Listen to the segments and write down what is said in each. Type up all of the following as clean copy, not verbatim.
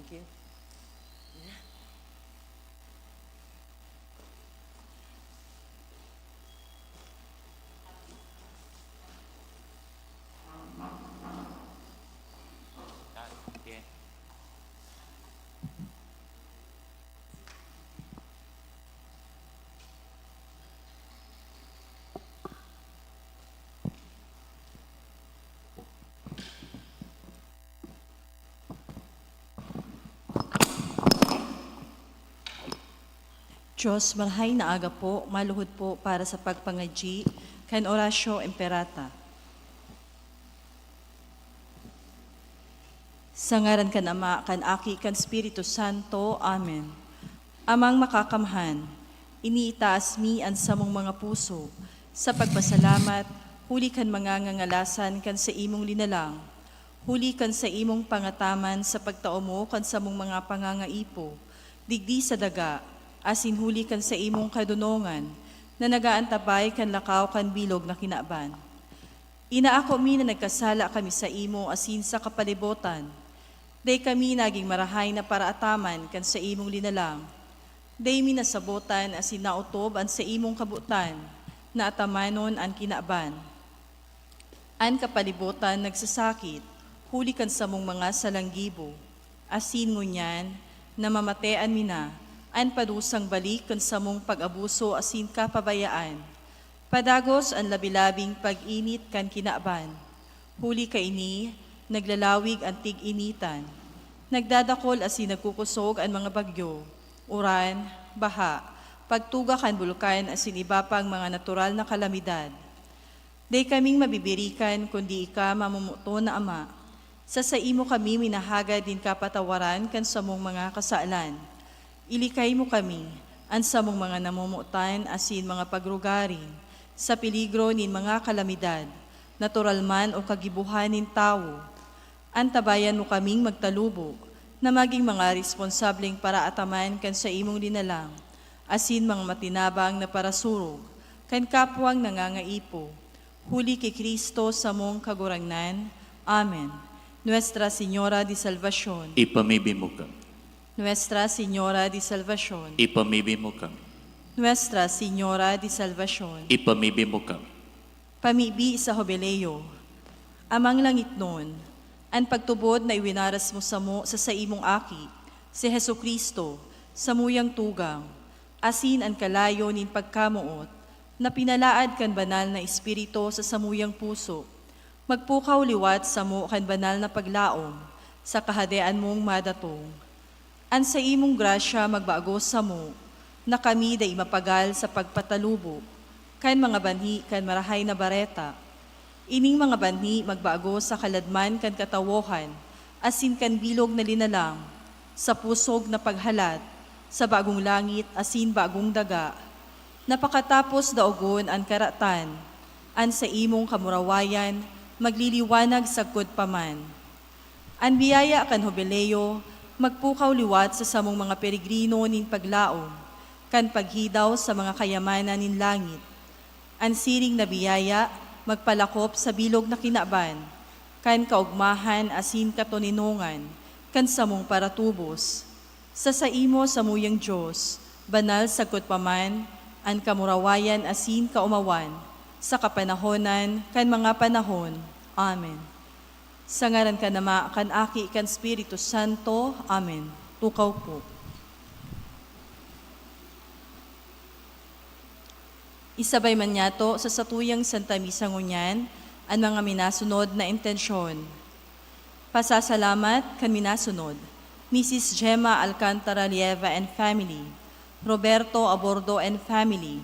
Thank you. Diyos, marhay na aga po, maluhod po para sa pagpangadyi, kan orasyo imperata. Sa ngaran kan Ama, kan Aki, kan Espiritu Santo. Amen. Amang makakamhan, iniitaas mi ang samong mga puso, sa pagpasalamat, huli kan mga ngangalasan kan sa imong linalang, huli kan sa imong pangataman sa pagtao mo kan samong mga pangangaipo, digdi sa daga, asin huli kan sa imong kadunongan, na nagaantabay kan lakaw kan bilog na kinaban. Inaako mi na nagkasala kami sa imo asin sa kapalibutan. Day kami naging marahay na paraataman kan sa imong linalang. Day mi nasabotan asin nautob an sa imong kabutan, na atamanon an kinaban. An kapalibutan nagsasakit, huli kan sa mong mga salanggibo. Asin ngunyan, na mamatean mi na, an padusang balik kan sa mong pag-abuso asin kapabayaan. Padagos ang labilabing pag-init kan kinaban. Huli ka ini, naglalawig ang tig-initan. Nagdadakol asin nagkukusog ang mga bagyo, uran, baha, pagtuga kan bulkan asin iba pang mga natural na kalamidad. Day kaming mabibirikan kundi ika mamumuto na Ama. Sa imo kami minahaga din kapatawaran kan sa mong mga kasaalan. Ilikay mo kami, ansa mong mga namumutan asin mga pagrugarin, sa peligro nin mga kalamidad, natural man o kagibuhan nin tao. Antabayan mo kaming magtalubo, na maging mga responsableng para ataman kan sa imong dinalang, asin mga matinabang na parasurog, kan kapwang nangangaipo. Huli kay Kristo sa mong kagurangnan. Amen. Nuestra Señora de Salvación. Ipamibin mo kami. Nuestra Señora de Salvación. Ipamibin mo kami. Nuestra Señora de Salvación. Ipamibin mo kami. Pamibi sa Hobeleo, amang langit noon, ang pagtubod na iwinaras mo sa imong aki, si Hesu Kristo, sa muyang tugang, asin ang kalayo nin pagkamuot, na pinalaad kan banal na espiritu sa samuyang puso, magpukaw liwat sa mo kan banal na paglaom, sa kahadean mong madatong. An sa imong grasya magbago sa mo, na kami day mapagal sa pagpatalubo, kan mga banhi kan marahay na bareta. Ining mga banhi magbago sa kaladman kan katawohan, asin kan bilog na linalang, sa pusog na paghalat, sa bagong langit asin bagong daga. Napakatapos daogon ang karatan, an sa imong kamurawayan, magliliwanag sagkod paman. An biyaya kan Hobeleo, magpukaw liwat sa samong mga peregrino nin paglaom, kan paghidaw sa mga kayamanan nin langit. Ang siring na biyaya, magpalakop sa bilog na kinaban, kan kaugmahan asin katoninongan, kan samong paratubos. Sa imo sa muyang Diyos, banal sagkot paman, ang kamurawayan asin kaumawan, sa kapanahonan, kan mga panahon. Amen. Sa ngaran ka Ama, kan Aki, kan Espiritu Santo. Amen. Tukaw po. Isabay man yato sa satuyang Santa Misa ngunyan, ang mga minasunod na intensyon. Pasasalamat kan minasunod. Mrs. Gemma Alcantara Lieva and family. Roberto Abordo and family.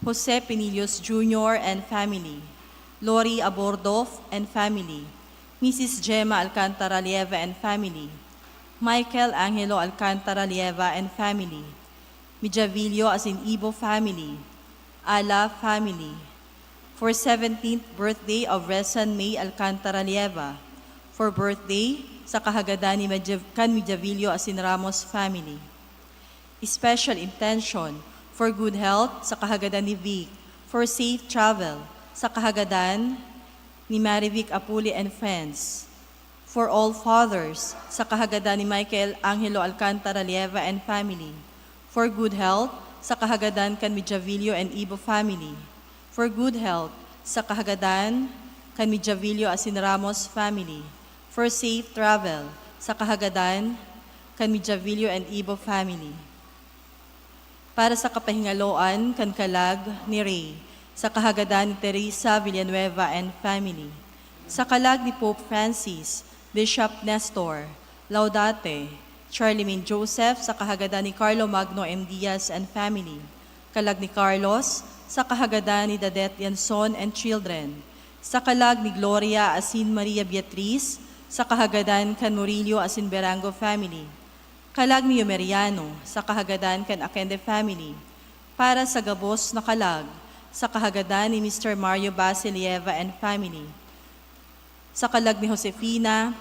Jose Pinillos Jr. and family. Lori Abordo and family. Mrs. Gemma Alcantara Lieva and family. Michael Angelo Alcantara Lieva and family. Mijavillo as in Ibo family. Ala family. For 17th birthday of Resan May Alcantara Lieva. For birthday sa kahagadan ni Mijavillo as in Ramos family. Special intention for good health sa kahagadan ni Vic. For safe travel sa kahagadan ni Marivic Apuli and friends. For All Fathers, sa kahagadan ni Michael Angelo Alcantara Lieva and family. For good health, sa kahagadan kan Mijavillo and Ibo family. For good health, sa kahagadan kan Mijavillo Asin Ramos family. For safe travel, sa kahagadan kan Mijavillo and Ibo family. Para sa kapahingaloan kan kalag ni Ray, sa kahagadan ni Teresa Villanueva and family. Sa kalag ni Pope Francis, Bishop Nestor, Laudate, Charlemagne Joseph, sa kahagadan ni Carlo Magno M. Diaz and family. Kalag ni Carlos, sa kahagadan ni Dadet Yanson and children. Sa kalag ni Gloria Asin Maria Beatriz, sa kahagadan kan Murillo Asin Berango family. Kalag ni Yumeriano, sa kahagadan kan Akende family. Para sa gabos na kalag, sa kahagadan ni Mr. Mario Basilieva and family. Sa kalag ni Josefina,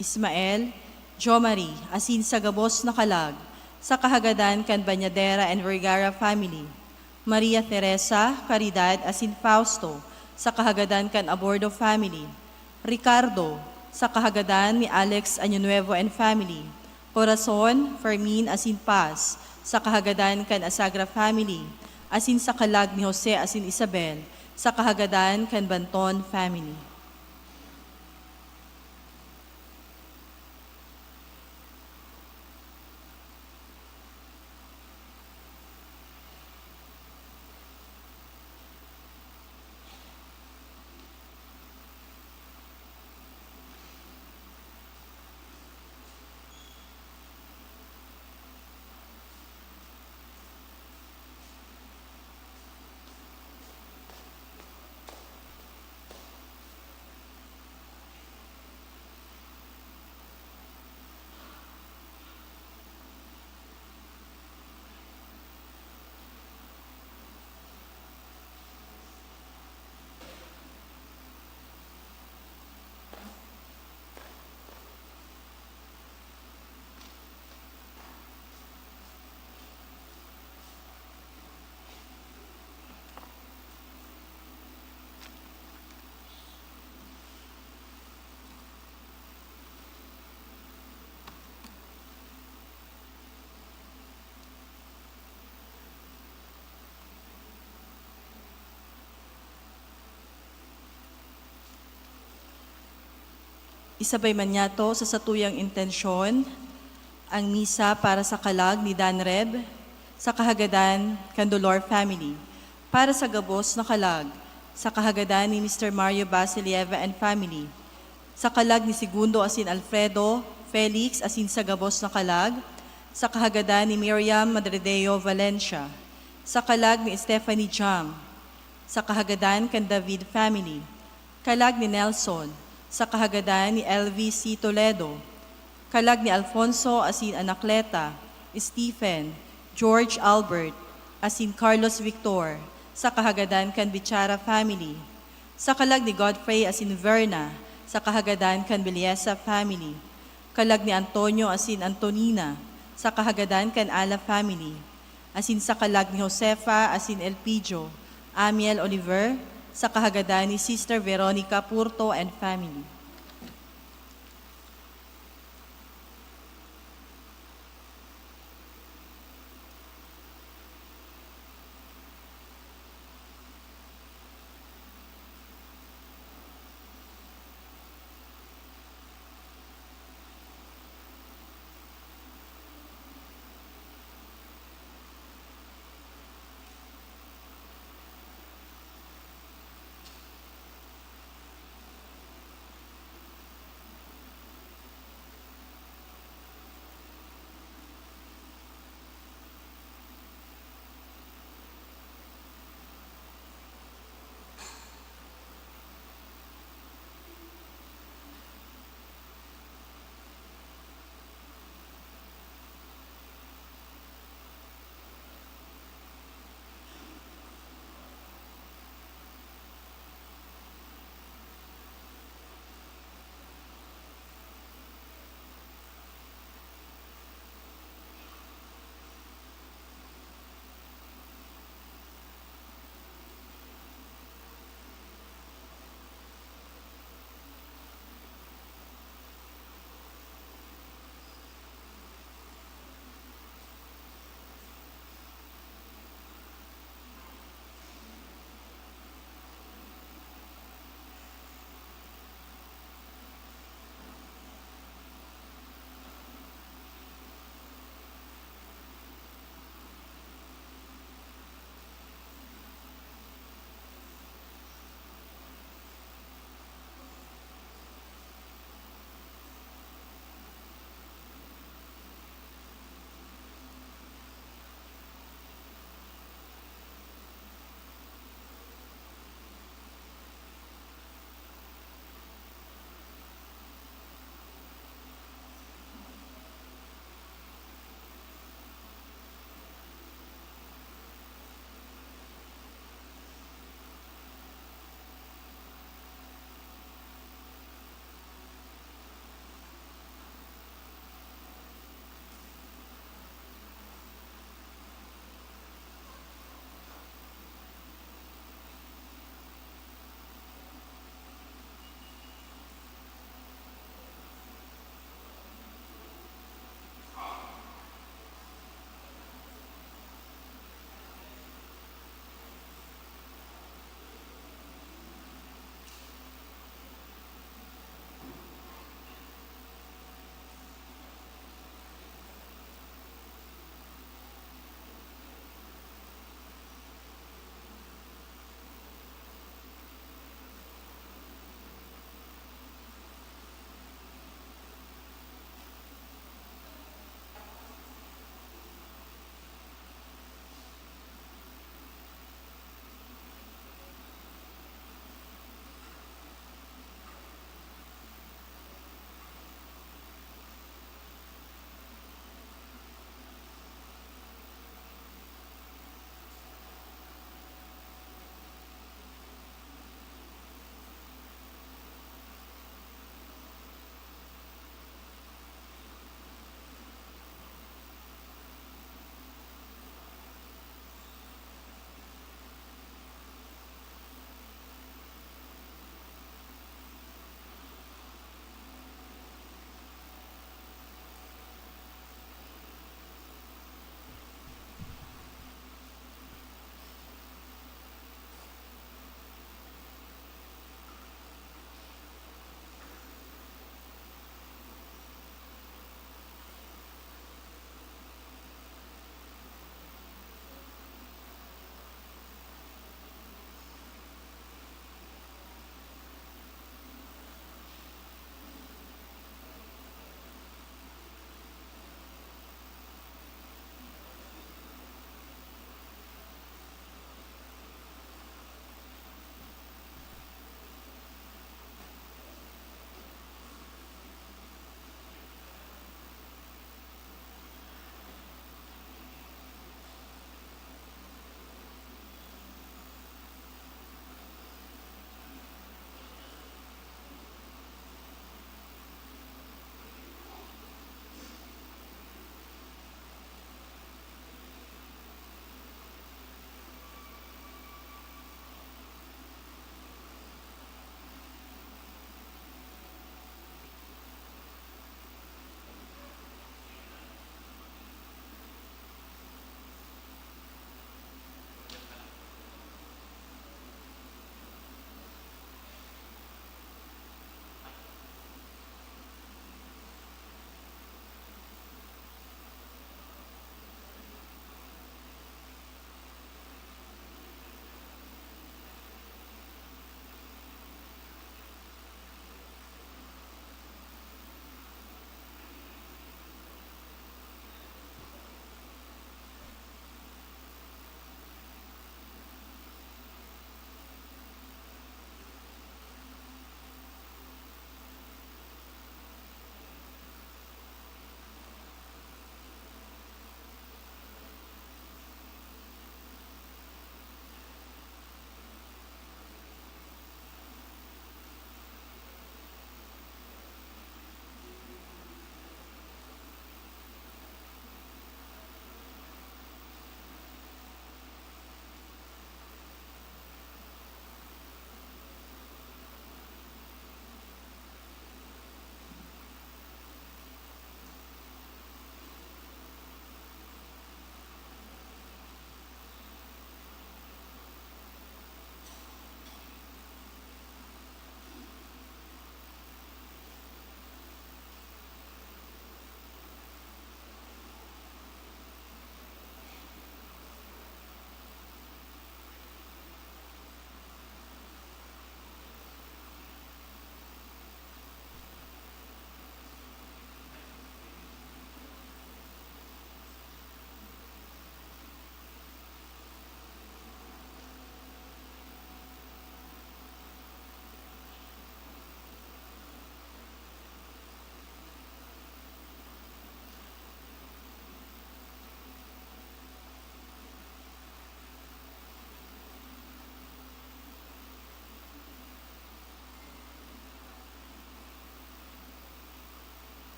Ismael, Jo Marie, asin sa gabos na kalag, sa kahagadan kan Banyadera and Vergara family. Maria Teresa, Caridad, asin Fausto, sa kahagadan kan Abordo family. Ricardo, sa kahagadan ni Alex Añonuevo and family. Corazon, Fermin, asin Paz, sa kahagadan kan Asagra family. Asin sa kalag ni Jose, asin Isabel, sa kahagadan kan Banton family. Isabay man niya to sa satuyang intensyon, ang misa para sa kalag ni Dan Reb, sa kahagadan Candolor family, para sa gabos na kalag, sa kahagadan ni Mr. Mario Basilieva and family, sa kalag ni Segundo asin Alfredo, Felix asin sa gabos na kalag, sa kahagadan ni Miriam Madredeo Valencia, sa kalag ni Stephanie Jam, sa kahagadan kan David family, kalag ni Nelson, sa kahagadan ni LVC Toledo, kalag ni Alfonso asin Anacleta, Stephen, George Albert, asin Carlos Victor, sa kahagadan kan Bichara family, sa kalag ni Godfrey asin Verna, sa kahagadan kan Biliesa family, kalag ni Antonio asin Antonina, sa kahagadan kan Ala family, asin sa kalag ni Josefa asin Elpidio, Amiel Oliver, sa kahagadan ni Sister Veronica Purto and family.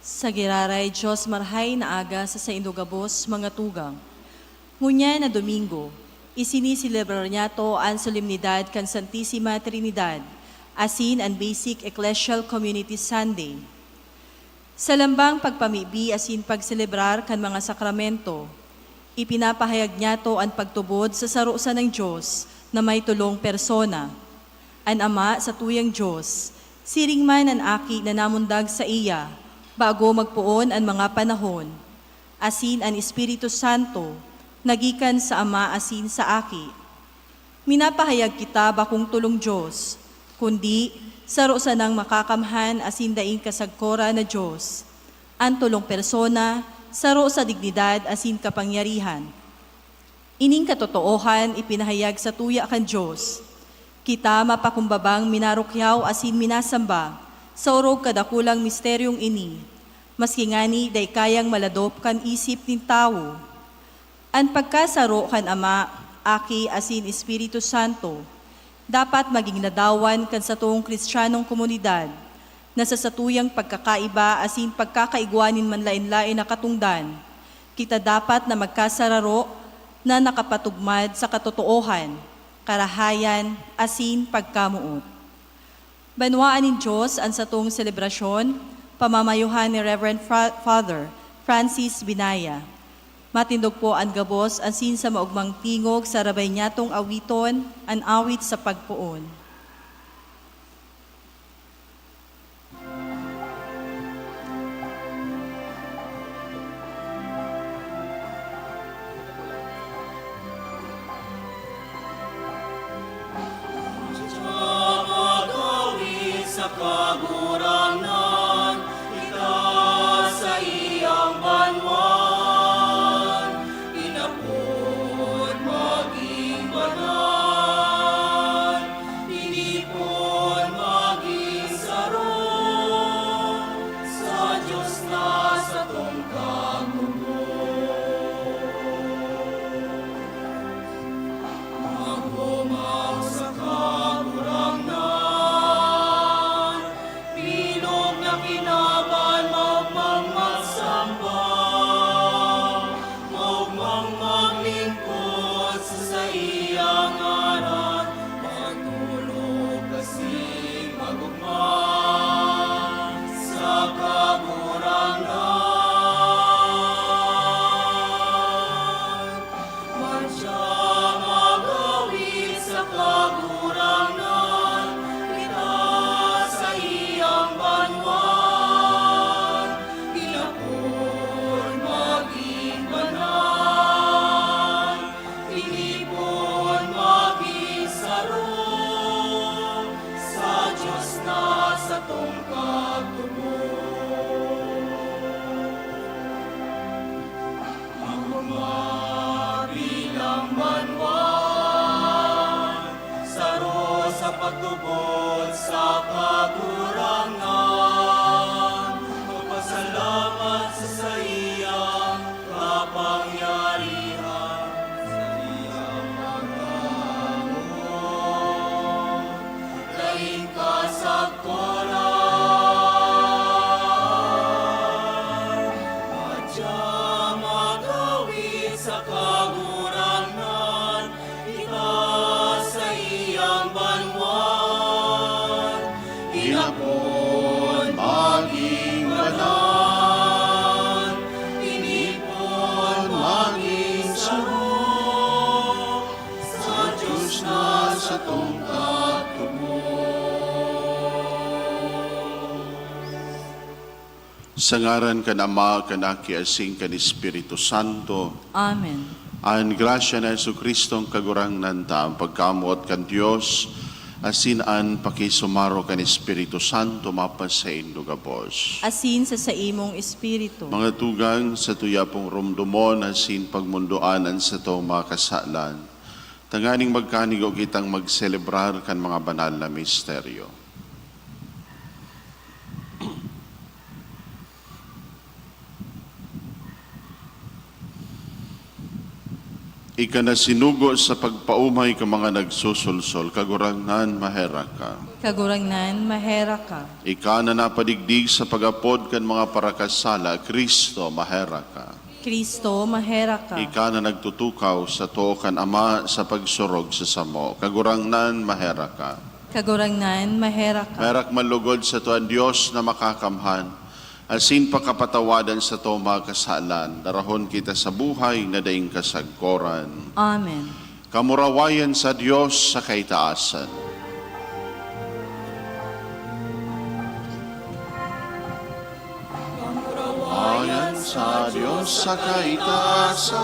Sa giraray Diyos marhay na aga sa indugabos mga tugang. Ngunya na Domingo, isinisilebrar niya to ang solemnidad kan Santissima Trinidad, asin ang Basic Ecclesial Community Sunday. Sa lambang pagpamibi asin pagselebrar kan mga sakramento, ipinapahayag niya to ang pagtubod sa sarusa ng Diyos na may tulong persona. An Ama sa tuyang Diyos, siring man ang aki na namundag sa iya, bago magpuon ang mga panahon, asin ang Espiritu Santo, nagikan sa Ama asin sa aki. Minapahayag kita bakong tulong Diyos, kundi sarusa ng makakamhan asin daing kasagkora na Diyos. Ang tulong persona, saro sa dignidad asin kapangyarihan. Ining katotoohan ipinahayag sa tuya kan Diyos. Kita mapakumbabang minarukyaw asin minasamba sa orog kadakulang misteryong ini, maski ngani day kayang maladop kan isip nin tao. Ang pagkasaro kan Ama, Aki asin Espiritu Santo, dapat maging nadawan kan sa tuong Kristiyanong komunidad, na sa satuyang pagkakaiba asin pagkakaigwanin man lain-lain na katungdan, kita dapat na magkasararo na nakapatugmad sa katotoohan, karahayan, asin pagkamuot. Banwaan ng Diyos ang satong selebrasyon, pamamayuhan ni Reverend Father Francis Binaya. Matindog po ang gabos asin sa maugmang tingog sa rabay niyatong awiton, ang awit sa pagpuon. Kagurangan, itaas sa iyang banwan, inapod maging banal, inipon maging saro, sa Diyos na sa tungkang mundo. Maghumaw sa kagurangan, kinaban maugmang magsamba, maugmang maglingkod sa iyang ngaran, matulog kasing magugma sa kagurangan. Man siya magawid sa kagurangan, kita sa iyang banwan, inapon maging banal, inipon maging saro, sa Diyos na sa tungkag tubod. Ako mabilang banwan, saro sa pagtubod sa kagurangan, magpasalamat sa iyang kapangyarihan, sa iyang pagkamuon, daing kasagkoran, madya magawid sa kagurangan, itaas sa iyang banwan, inapon maging banal, inipon maging saro, sa Diyos na sa tungkag tubod. Sa ngaran kan Ama, kan Aki, asing kan Espiritu Santo, Amen. ang grasya na Jesucristo ang kagurangnan ta, ang pagkamuot kan Diyos, asin an pakisumaro kan Espiritu Santo, mapas sa indugabos. Asin sa imong espiritu. Mga tugang sa tuya pong rumdumon, asin pagmunduan ang sa to mga kasalan. Tanganing magkanigo kitang magselebrar kan mga banal na misteryo. Ika na sinugo sa pagpaumay ka mga nagsusulsol, kagurangnan mahera ka. Kagurangnan, mahera ka. Ika na napadigdig sa pagapod kan mga parakasala, Kristo mahera ka. Kristo, mahera ka. Ika na nagtutukaw sa to kan Ama sa pagsurog sa samo, kagurangnan mahera ka. Kagurangnan, mahera ka. Merak malugod sa to ang Diyos na makakamhan, asin pakapatawadan sa to mga kasalan, darahon kita sa buhay na daing kasagkoran. Amen. Kamurawayan sa Diyos sa kaitaasan. Kamurawayan sa Diyos sa kaitaasan,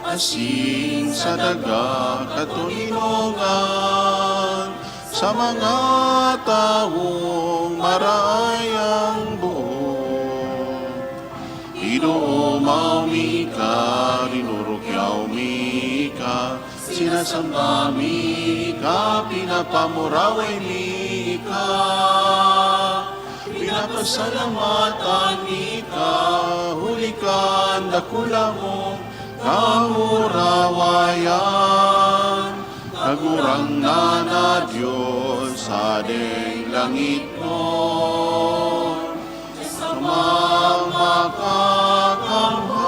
asin sa daga katulinongan, sa mga taong marayang buo. Idoo maumika, rinurukyaw mika, sinasamba mika, pinapamuraway mika, pinapasalamatan mika, hulikan dakula mo, kamurawayan. Kagurang na Diyos sa ding langit mo, sa mga kakamhan.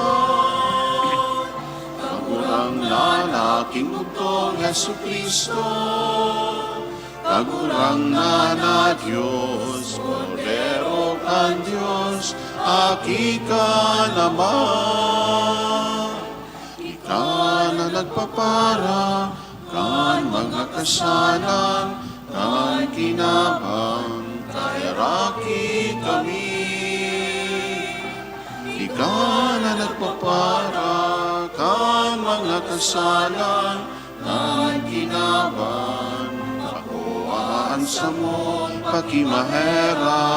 Kagurang na aking bugtong Yesu Kristo, kagurang na Diyos, Cordero kan Diyos, aki ka naman. Ika na nagpapara, kan mga kasalan, kan kinabang, kairaki kami. Ika na nagpapara, kan mga kasalan, kan kinabang, akuhaan sa mo, pakimahera.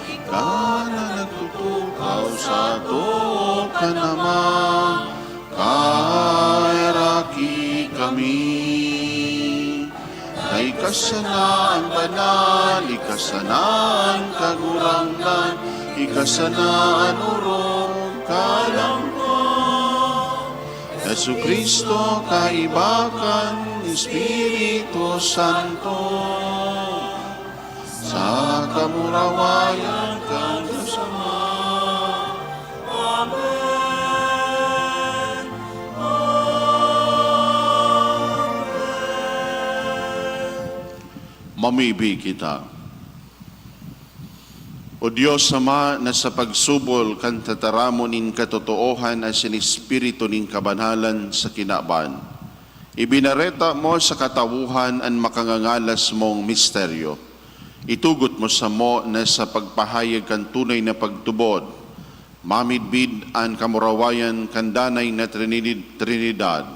Ika na nagtutukaw sa to ka naman, kairaki kami. Kay kasanaan banal, ikasanaan kagurangnan, ikasanaan urong kalangkot. Yesu Kristo kaibakan, Espiritu Santo, sa kamurawayan kang kasama. Amen. Mamibig kita. O Diyos Ama, na sa pagsubol kan tataramon nin katotoohan as in espiritu nin kabanalan sa kinaban, ibinareta mo sa katawuhan ang makangangalas mong misteryo. Itugot mo sa mo na sa pagpahayag kan tunay na pagtubod, mamidbid ang kamurawayan kandanay na Trinidad,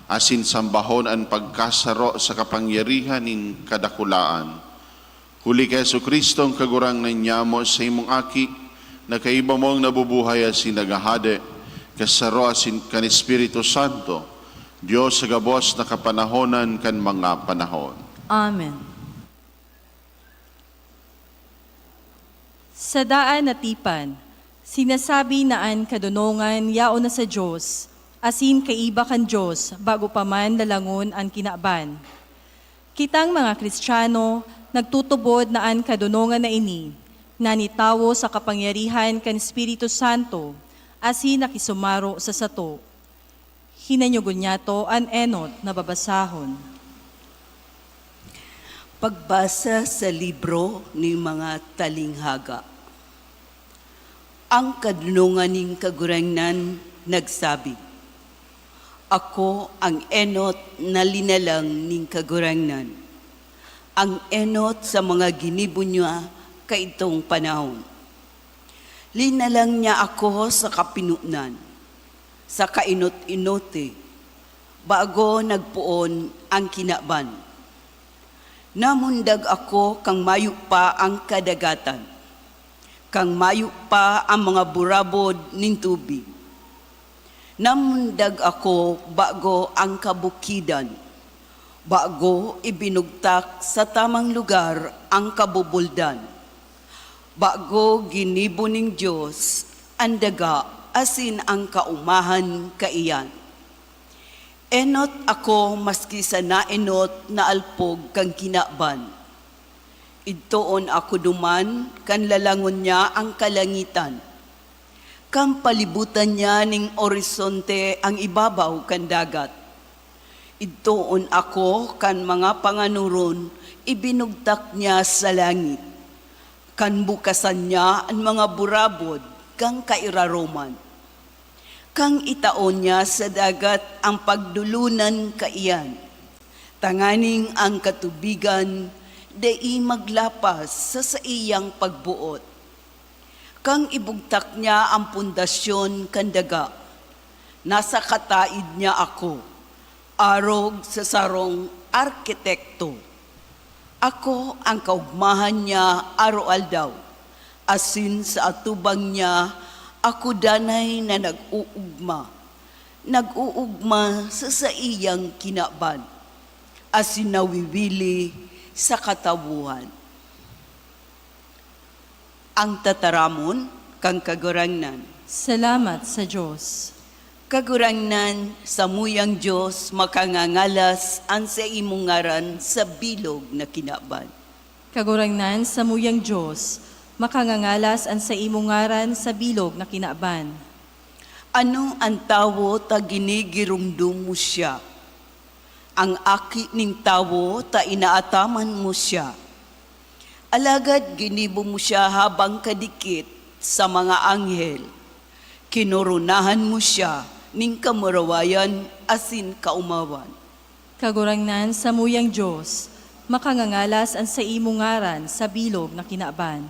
asin sambahon ang pagkasaro sa kapangyarihan nin kadakulaan. Huli kay Yesu Kristo ang kagurang nanyamo sa imong aki, na kaiba mong nabubuhay asin nagahade, kasaro asin kan Espiritu Santo, Diyos sa gabos na kapanahonan kan mga panahon. Amen. Sa daan na tipan, sinasabi naan kadunongan yao na sa Diyos, asin kaiba kan Diyos, bago pa man lalangon ang kinaban. Kitang mga Kristiyano, nagtutubod na ang kadunongan na ini, nanitawo sa kapangyarihan kan Espiritu Santo, asin nakisumaro sa sato. Hinanyugon niya to an enot na babasahon. Pagbasa sa libro ni mga talinghaga. Ang kadunongan ning kagurangnan nagsabi, ako ang enot na linalang ning kagurangnan, ang enot sa mga ginibo niya kaitong panahon. Linalang niya ako sa kapinunan, sa kainot-inote, bago nagpuon ang kinaban. Namundag ako kang mayo pa ang kadagatan, kang mayo pa ang mga burabod ning tubig. Namundag ako bago ang kabukidan, bago ibinugtak sa tamang lugar ang kabubuldan, bago ginibo ning Diyos ang daga asin ang kaumahan kaiyan. Enot ako maski sa naenot na alpog kang kinaban. Idtoon ako duman, kan lalangon niya ang kalangitan. Kang palibutan niya ning orisonte ang ibabaw kan dagat. Idtoon ako kan mga panganuron, ibinugtak niya sa langit. Kan bukasan niya ang mga burabod, kang kairaroman. Kang itaon niya sa dagat ang pagdulunan kaiyan. Tanganing ang katubigan, dai maglapas sa iyang pagbuot. Kang ibugtak niya ang pundasyon kan daga. Nasa kataid niya ako, arog sa sarong arkitekto. Ako ang kaugmahan niya araw-aldaw, asin sa atubang niya, ako danay na nag-uugma sa iyang kinaban, asin nawiwili sa katawuhan. Ang tataramon kang kagurangnan. Salamat sa Diyos. Kagurangnan sa muyang Diyos makangangalas ang sa imong ngaran sa bilog na kinaban. Kagurangnan sa muyang Diyos, makangangalas ang sa imong ngaran sa bilog na kinaban. Ano ang tawo ta ginigirumdum mo siya? Ang aki ning tawo ta inaataman mo siya. Alagad ginibo mo siya habang kadikit sa mga anghel. Kinurunahan mo siya ning kamurawayan asin kaumawan. Kagurangnan sa muyang Diyos, makangangalas ang sa imong ngaran sa bilog na kinaban.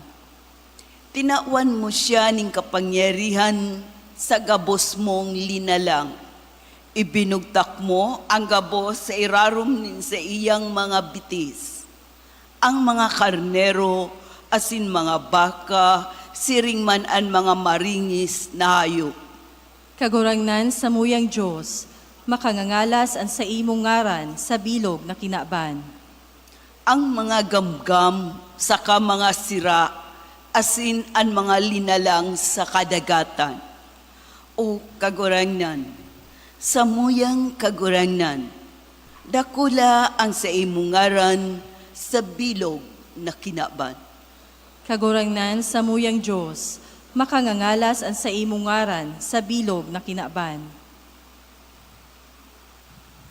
Tinawan mo siya ning kapangyarihan sa gabos mong linalang. Ibinugtak mo ang gabos sa irarom nin sa iyang mga bitis. Ang mga karnero, asin mga baka, siring man ang mga maringis na hayop. Kagurangnan sa muyang Diyos, makangangalas ang sa imong ngaran sa bilog na kinaban. Ang mga gamgam sa mga sira, asin ang mga linalang sa kadagatan. O kagurangnan, sa muyang kagurangnan, dakula ang sa imong ngaran sa bilog na kinaban. Kagurangnan sa muyang Diyos, makangangalas ang sa imong ngaran sa bilog na kinaban.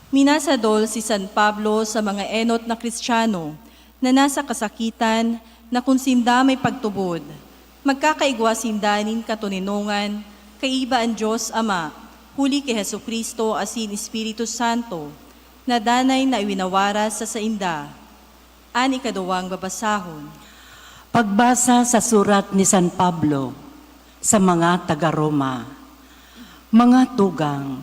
Minasadol si San Pablo sa mga enot na Kristiyano na nasa kasakitan na kung sinda may pagtubod, magkakaigwa sindanin katuninungan, kaiba ang Diyos Ama, huli kay Hesukristo asin Espiritu Santo, na danay na iwinawara sa sainda. Ani kaduwang babasahon. Pagbasa sa surat ni San Pablo sa mga taga-Roma. Mga tugang,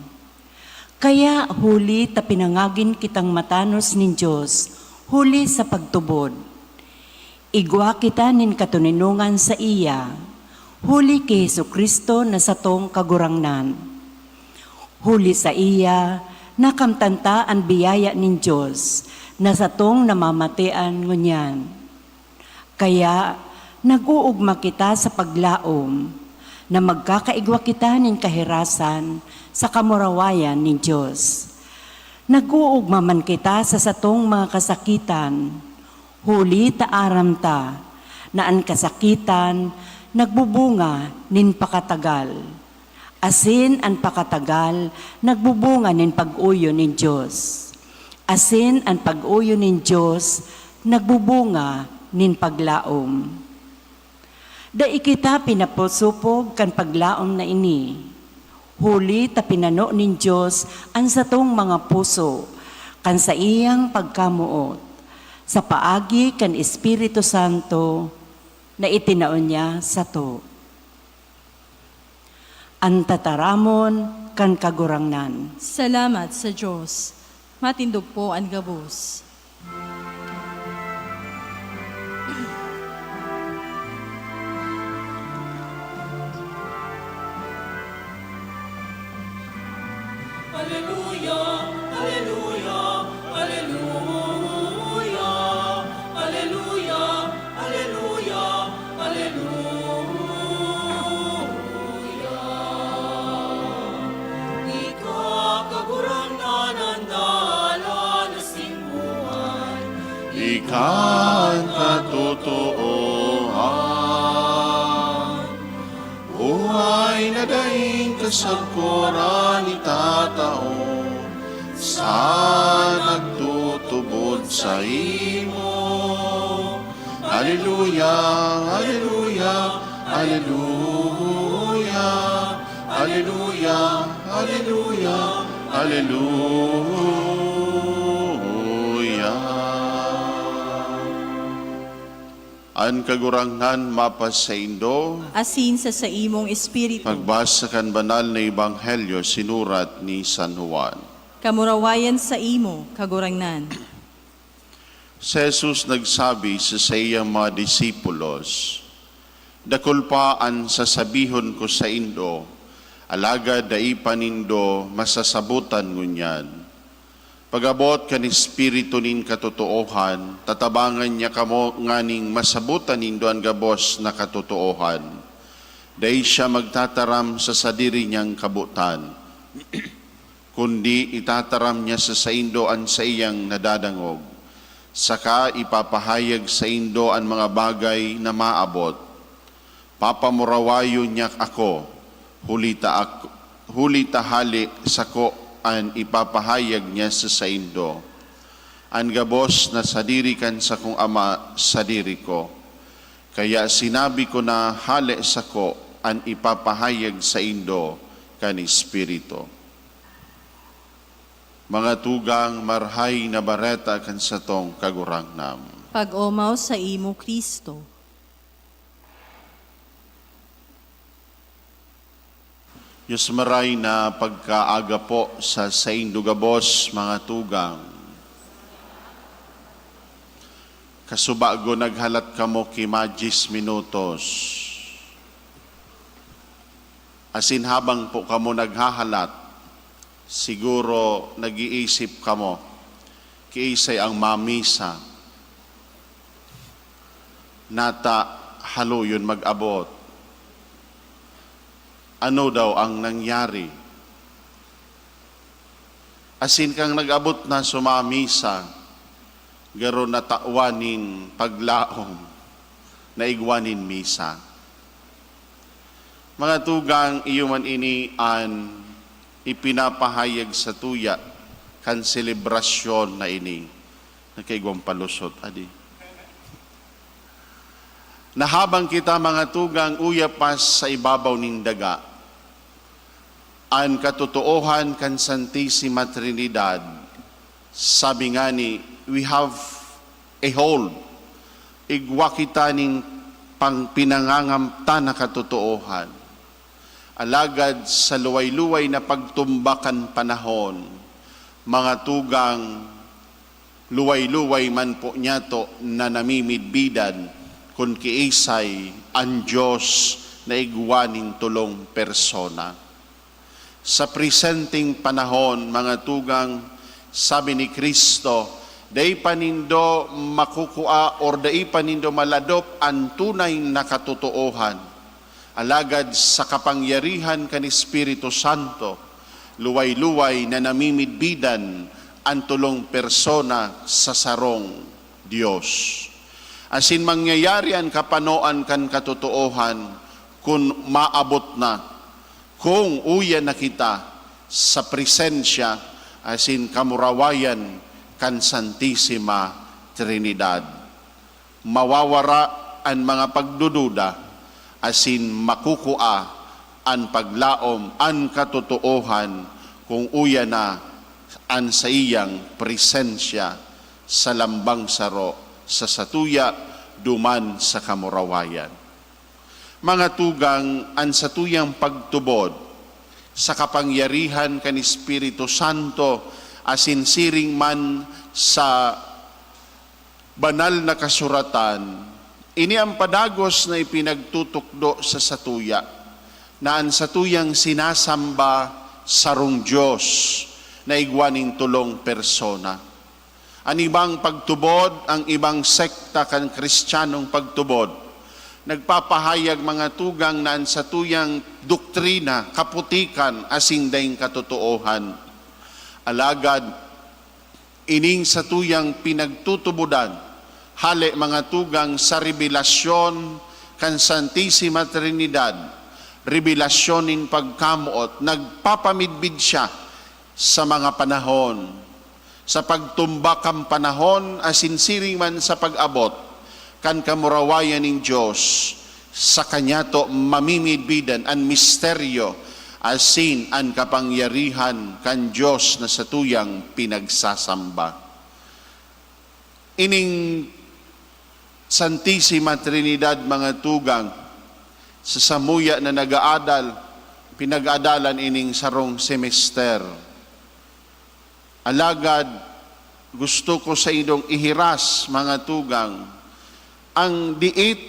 kaya huli ta pinangagin kitang matanos nin Diyos, huli sa pagtubod. Igwa kita nin katuninungan sa iya, huli kay Hesukristo na satong kagurangnan. Huli sa iya, nakamtanta ang biyaya nin Diyos, na satong namamatian ngunyan. Kaya nag-uugma kita sa paglaom na magkakaigwa kita nin kahirasan sa kamurawayan ni Diyos. Nag-uugma man kita sa satong mga kasakitan, huli taaram ta na ang kasakitan nagbubunga nin pakatagal. Asin ang pakatagal nagbubunga nin pag-uyo ni Diyos. Asin ang pag-uyo nin Diyos nagbubunga nin paglaom. Dai kita pinapusupog kan paglaom na ini. Huli ta pinano nin Diyos ang satong mga puso kan sa iyang pagkamuot sa paagi kan Espiritu Santo na itinaon niya sa to. Ang tataramon kan kagurangnan. Salamat sa Diyos. Matindog po ang gabos. Alleluia, alleluia, alleluia, alleluia, alleluia, alleluia. ikan katotohan. Buhay na daing kasagkuran itatao, sa nagtutubod sa imo. Hallelujah, hallelujah, hallelujah, hallelujah, hallelujah, hallelujah. An kagurangan mapas sa Indo, Asin sa imong espiritu. magbasa kan banal na ebanghelyo sinurat ni San Juan. Kamurawayan sa imo, kagurangnan. Si Jesus nagsabi sa iyang mga disipulos, dakol pa ang sasabihon ko sa Indo, alagad dai panindo masasabutan ngunyan. Pagabot kan espiritu nin katotoohan, tatabangan niya kamo nganing masabutan nindo ang gabos na katotoohan. Dahil siya magtataram sa sadiri niyang kabutan, kundi itataram niya sa saindo ang sa iyang nadadangog. Saka ipapahayag sa indo ang mga bagay na maabot. Papamurawayo niya ako, hulita hali sako an ipapahayag niya sa saindo. Ang gabos na sadiri kan sa kong ama sadiri ko. Kaya sinabi ko na hali sako an ipapahayag sa indo kan espiritu. Mga tugang marhay na bareta kan sa tong kagurangnam. Pag-omaw sa imo, Kristo. Diyos maray na pagkaaga po sa indugabos, mga tugang. Kasubago naghalat kamo kimagis minutos. Asin habang po kamo naghahalat, siguro nag-iisip kamo, kiisay ang mamisa, nata haluyon mag-abot. Ano daw ang nangyari? Asin kang nag-abot na sumamisa, garo natawanin paglaom, naigwanin misa. Mga tugang iyuman ini an ipinapahayag sa tuya kan selebrasyon na ini. Nakaigwang palusot, adi. Na habang kita mga tugang uyapas sa ibabaw ning daga, ang katotoohan kan Santissima Trinidad, sabi nga ni, we have a hold. Igwa kita ning pang pinangangamta na katotoohan. Alagad sa luway-luway na pagtumbakan panahon, mga tugang luway-luway man po niya to na namimidbidan kung kiisay ang Diyos na igwaning tulong persona. Sa presenting panahon, mga tugang, sabi ni Kristo, dai panindo makukua or dai panindo maladop ang tunay na katotoohan. Alagad sa kapangyarihan kan Espiritu Santo, luway-luway na namimidbidan ang tulong persona sa sarong Diyos. Asin mangyayari ang kapanoan kan katotoohan kung maabot na, kung uya na kita sa presensya asin kamurawayan kan Santissima Trinidad. Mawawara ang mga pagdududa asin makukua ang paglaom, ang katotoohan kung uya na ang sa iyang presensya sa lambang saro sa satuya duman sa kamurawayan. Mga tugang, ang satuyang pagtubod sa kapangyarihan kan Espiritu Santo asin siring man sa banal na kasuratan, ini ang padagos na ipinagtutukdo sa satuya, na ang satuyang sinasamba sarong Diyos na igwaning tulong persona. Ang ibang pagtubod, ang ibang sekta kan Kristiyanong pagtubod, nagpapahayag mga tugang na ang satuyang doktrina, kaputikan, asing daing katotoohan. Alagad, ining sa tuyang pinagtutubudan, hali mga tugang sa revelasyon kan Santissima Trinidad, revelasyon in pagkamuot, nagpapamidbid siya sa mga panahon, sa pagtumbak ang panahon, asinsiring man sa pag-abot, kan kamurawayan ng Diyos, sa kanya to mamimidbidan ang misteryo, asin ang kapangyarihan kan Diyos na sa tuyang pinagsasamba. Ining Santissima Trinidad mga tugang, sa samuya na nag-aadal, pinag-adalan ining sarong semester. Alagad, gusto ko sa inyong ihiras mga tugang, ang diit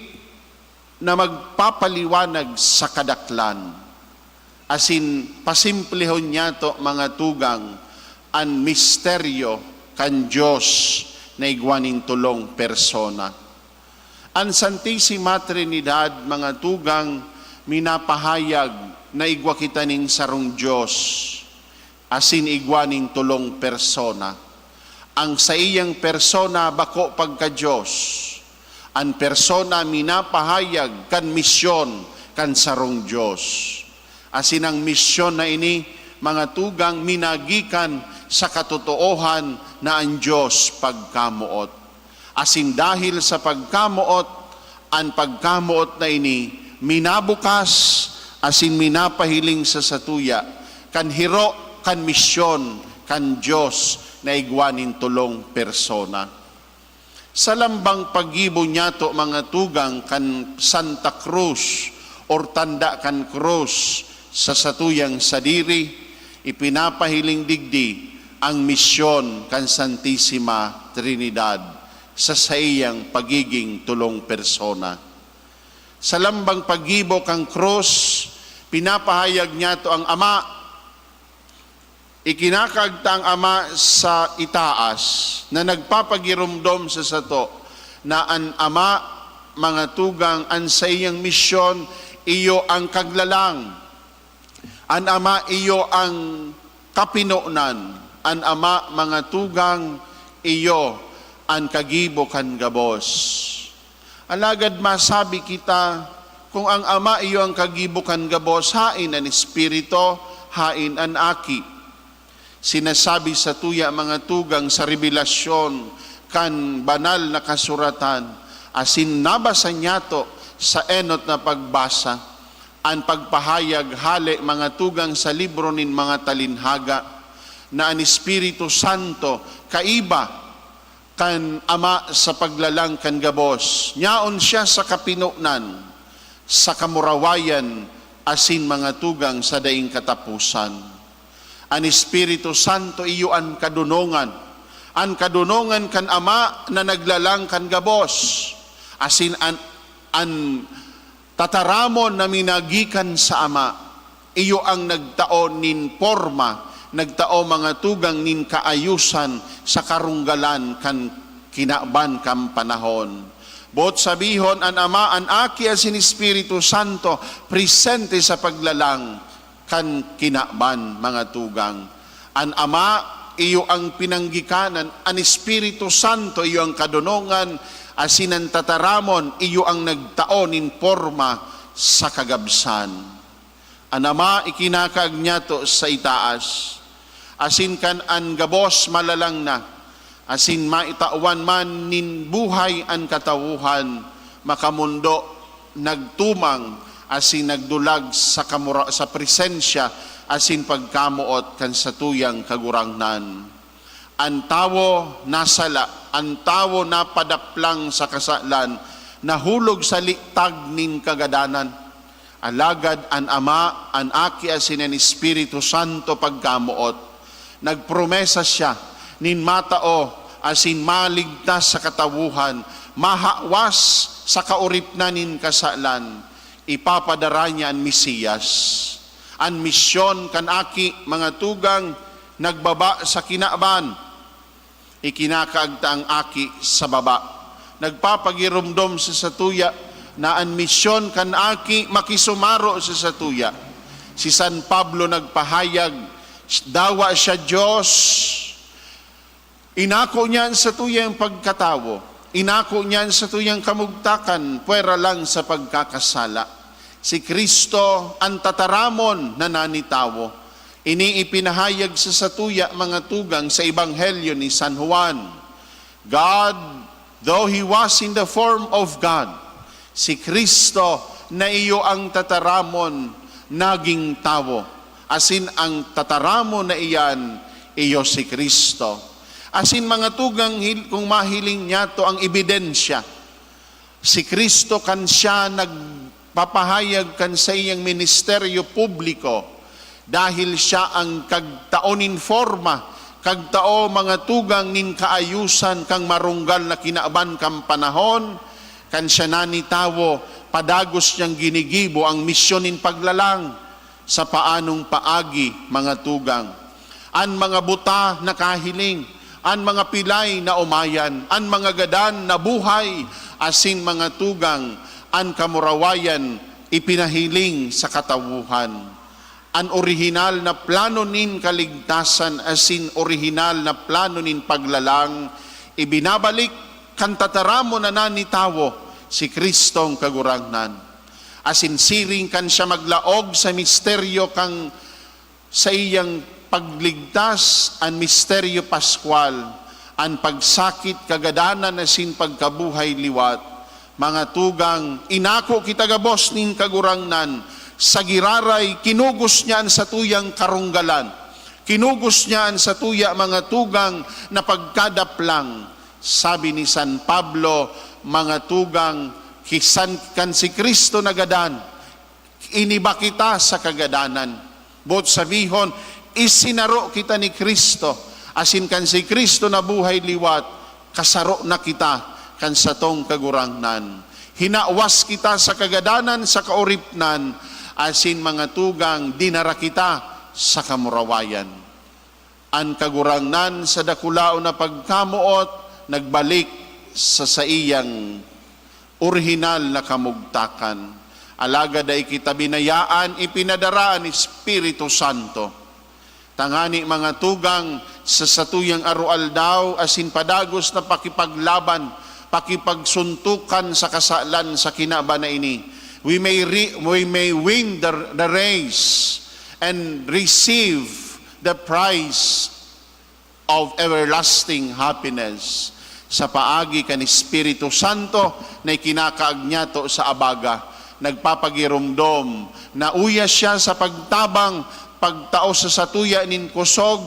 na magpapaliwanag sa kadaklan. Asin, pasimplihon niya to mga tugang, ang misteryo kan Diyos na igwaning tulong persona. Ang Santissima Trinidad, mga tugang, minapahayag na igwa kita ning sarong Diyos, asin igwaning tulong persona. Ang sa iyang persona bako pagka-Diyos, ang persona minapahayag kan misyon kan sarong Diyos. Asin ang misyon na ini, mga tugang, minagikan sa katotoohan na ang Diyos pagkamuot. Asin dahil sa pagkamuot, ang pagkamuot na ini, minabukas, asin minapahiling sa satuya, kan hiro, kan misyon, kan Diyos na igwanin tulong persona. Sa lambang pag-ibo niya to mga tugang kan Santa Cruz, or tanda kan krus, sa satuyang sadiri, ipinapahiling digdi ang misyon kan Santissima Trinidad sa iyang pagiging tulong persona. Sa lambang pag-ibo kang krus, pinapahayag niya to ang Ama, ikinakagta ang Ama sa itaas na nagpapagirumdom sa sato na ang Ama, mga tugang, ang sa iyang misyon, iyo ang kaglalang. Ang Ama, iyo ang kapinunan. Ang Ama, mga tugang, iyo ang kagibo kan gabos. Alagad masabi kita, kung ang Ama iyo ang kagibo kan gabos, hain ang Espiritu, hain ang Aki. Sinasabi sa tuya mga tugang sa revelasyon kan banal na kasuratan, asin nabasa niya to sa enot na pagbasa, ang pagpahayag hali mga tugang sa libro nin mga talinhaga, na ang Espiritu Santo kaiba kan Ama sa paglalang kan gabos. Nyaon siya sa kapinunan, sa kamurawayan, asin mga tugang sa daing katapusan. Ang Espiritu Santo iyo ang kadunongan. Ang kadunongan kan Ama na naglalang kan gabos. Asin an tataramon na minagikan sa Ama, iyo ang nagtaon nin forma, nagtao mga tugang nin kaayusan sa karunggalan kan kinaban kam panahon. Bot sabihon an Ama, an Aki, asin Espiritu Santo, presente sa paglalang kan kinaban mga tugang. An Ama, iyo ang pinanggikanan, an Espiritu Santo, iyo ang kadunongan, asin ang tataramon, iyo ang nagtaon in forma sa kagabsan. An Ama, ikinakaagnya to sa itaas, asin kan an gabos malalang na, asin maitawan man nin buhay an katawuhan, makamundo nagtumang, asin nagdulag sa sa presensya, asin pagkamuot kan satuyang kagurangnan. Ang tawo nasala, ang tawo napadaplang sa kasalan, nahulog sa liktag nin kagadanan. Alagad an Ama, an Aki, asin ang Espiritu Santo pagkamuot, nagpromesa siya nin matao, asin maligtas sa katawuhan, mahawas sa kauripnan nin kasalan, ipapadara niya ang Mesiyas. Ang misyon kan Aki, mga tugang, nagbaba sa kinaban, ikinakaagta ang Aki sa baba. Nagpapagirumdom sa satuya na ang misyon kan Aki makisumaro sa satuya. Si San Pablo nagpahayag, dawa siya Diyos, Inako niyan sa tuyang pagkatawo. Inako niyan sa tuyang kamugtakan, puwera lang sa pagkakasala. Si Kristo ang tataramon na nanitawo. Iniipinahayag sa satuya mga tugang sa Ebanghelyo ni San Juan. God, though He was in the form of God, si Kristo na iyo ang tataramon naging tawo. Asin ang tataramon na iyan, iyo si Kristo. Asin mga tugang, kung mahiling niya to ang ebidensya, si Kristo kan siya nagpapahayag kan sa iyang ministeryo publiko dahil siya ang kagtaonin forma, kagtao mga tugang nin kaayusan kang marunggal na kinaaban kang panahon, kan siya nanitawo, padagos niyang ginigibo ang misyon nin paglalang sa paanong paagi mga tugang. An mga buta na kahiling, an mga pilay na umayan, an mga gadan na buhay, asin mga tugang, an kamurawayan, ipinahiling sa katawuhan. An orihinal na plano nin kaligtasan, asin orihinal na plano nin paglalang, ibinabalik kan tataramo na nanitawo, si Kristong kagurangnan. Asin siring kan siya maglaog sa misteryo kang sa iyang pagligtas, ang misteryo paskwal, ang pagsakit kagadanan na sin pagkabuhay liwat. Mga tugang, inako kita gabos nin kagurangnan, sa giraray kinugos niyan sa tuyang karunggalan. Kinugos niyan sa tuya mga tugang na pagkadaplang. Sabi ni San Pablo, mga tugang, kisan kan si Kristo nagadan, iniba kita sa kagadanan. Bot sabihon, isinaro kita ni Kristo, asin kan si Kristo na buhay liwat, kasaro na kita kan sa tong kagurangnan. Hinawas kita sa kagadanan, sa kauripnan, asin mga tugang, dinara kita sa kamurawayan. Ang kagurangnan sa dakulao na pagkamuot, nagbalik sa iyang orihinal na kamugtakan. Alagad ay kita binayaan, ipinadaraan ni Espiritu Santo. Tangani mga tugang, sa satuyang arualdaw, asin padagos na pakipaglaban, pakipagsuntukan sa kasalan sa kinaba na ini. We may win the race and receive the prize of everlasting happiness sa paagi kan Espiritu Santo na kinakaagnato sa abaga. Nagpapagirumdom na uya siya sa pagtabang, pagtao sa satuya nin kusog,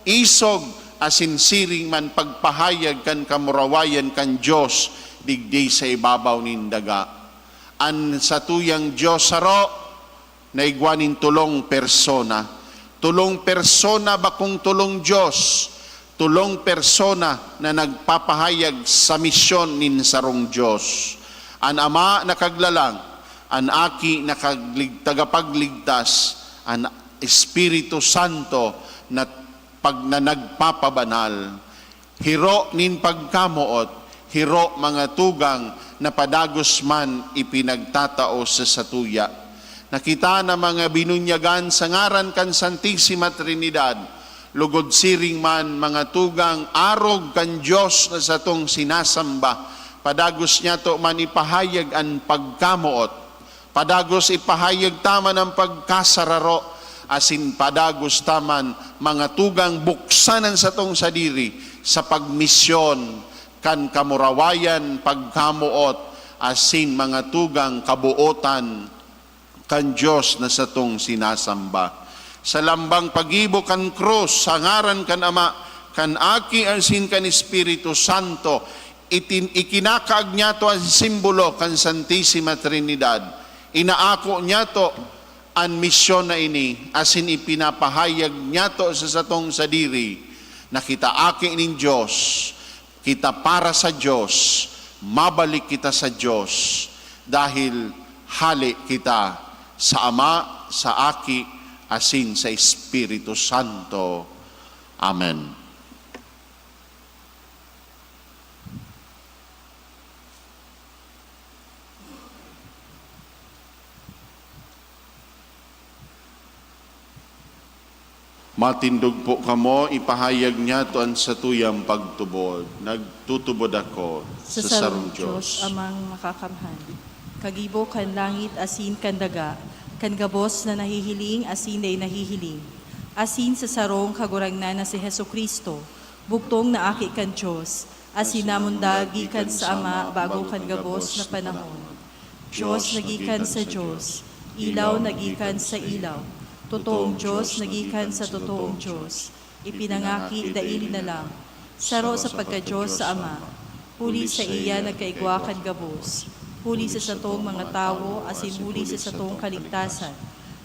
isog, asin siring man pagpahayag kan kamurawayan kan Diyos, digdi sa ibabaw nin daga. An satuyang Diyos saro, naigwanin tulong persona. Tulong persona bakong tulong Diyos, tulong persona na nagpapahayag sa misyon nin sarong Diyos. An Ama na kaglalang, an Aki na tagapagligtas, an Espiritu Santo na nagpapabanal. Hiro nin pagkamuot, hiro mga tugang na padagos man ipinagtatao sa satuya. Nakita na mga binunyagan sa ngaran kan Santissima Trinidad, lugod siring man mga tugang arog kan Diyos na sa tong sinasamba, padagos niya to man ipahayag ang pagkamuot, padagos ipahayag taman ang pagkasararo, asin padagos taman mga tugang buksanan sa tong sadiri sa pagmisyon kan kamurawayan, pagkamuot, asin mga tugang kabuotan kan Diyos na sa tong sinasamba. Sa lambang pagibo kan krus, sa ngaran kan Ama, kan Aki, asin kan Espiritu Santo, ikinakaag niya to ang simbolo kan Santissima Trinidad. Inaako niya to ang misyon na ini, asin ipinapahayag niya to sa satong sadiri, na kita aki ning Diyos, kita para sa Diyos, mabalik kita sa Diyos, dahil hali kita sa Ama, sa Aki, asin sa Espiritu Santo. Amen. Matindog po kamo, ipahayag niya to ang sa tuyang pagtubod. Nagtutubod ako sa sarong Diyos, amang makakamhan. Kagibo kan langit, asin kan daga, kan gabos na nahihiling, asin ay nahihiling. Asin sa sarong kagurangnan na si Hesu Kristo, bugtong na aki kan Diyos, asin namundagi kan sa Ama, bago kan gabos na panahon. Diyos nagikan sa Diyos, ilaw nagikan sa ilaw, totoong Diyos nagikan sa totoong Diyos, ipinangaki daili na lang, saro sa pagka-Diyos sa Ama, huli sa iya nagkaigwakan gabos, huli sa satong mga tao, asin huli sa satong kaligtasan,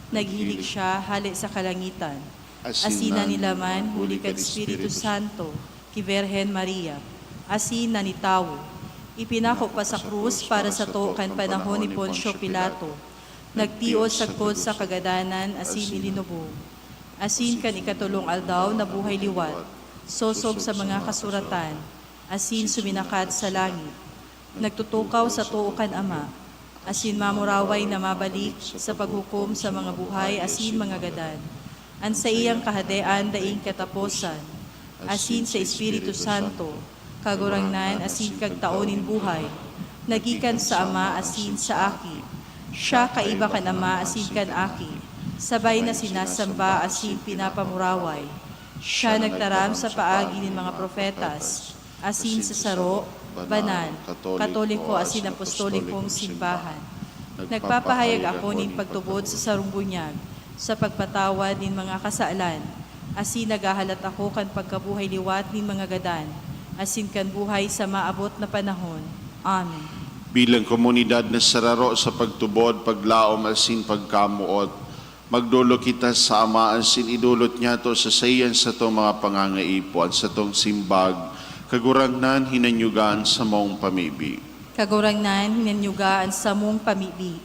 naghilig siya hali sa kalangitan, asina nilaman huli kag Espiritu Santo, ki Virhen Maria, asin na ni tao, ipinako pa sa krus para sa to kan panahon ni Poncio Pilato, nagtios sagpod sa kagadanan, asin ilinubog. Asin kan ikatulong aldaw na buhay liwat, sosog sa mga kasuratan, asin suminakat sa langit. Nagtutukaw sa tuo kan Ama, asin mamuraway na mabalik sa paghukom sa mga buhay, asin mga gadan. An sa iyang kahadean daing kataposan, asin sa Espiritu Santo, kagurangnan, asin kagtaonin buhay, nagikan sa Ama, asin sa aki. Siya kaiba kan Ama, asin kan aki, sabay na sinasamba, asin pinapamuraway. Siya nagtaram sa paagi ng mga profetas, asin sa saro, banal, katoliko, asin apostolikong simbahan. Nagpapahayag ako ning pagtubod sa sarong bunyag, sa pagpatawad nin mga kasaalan, asin nagahalat ako kan pagkabuhay liwat nin mga gadan, asin kan buhay sa maabot na panahon. Amen. Bilang komunidad na sararo sa pagtubod, paglaom, asin pagkamuot, magdulo kita sa Ama, asin idulot niya to sa sayan sa to mga pangangaipuan, sa tong simbag, kagurangnan hinanyugaan sa mong pamibi. Kagurangnan hinanyugaan sa mong pamibi.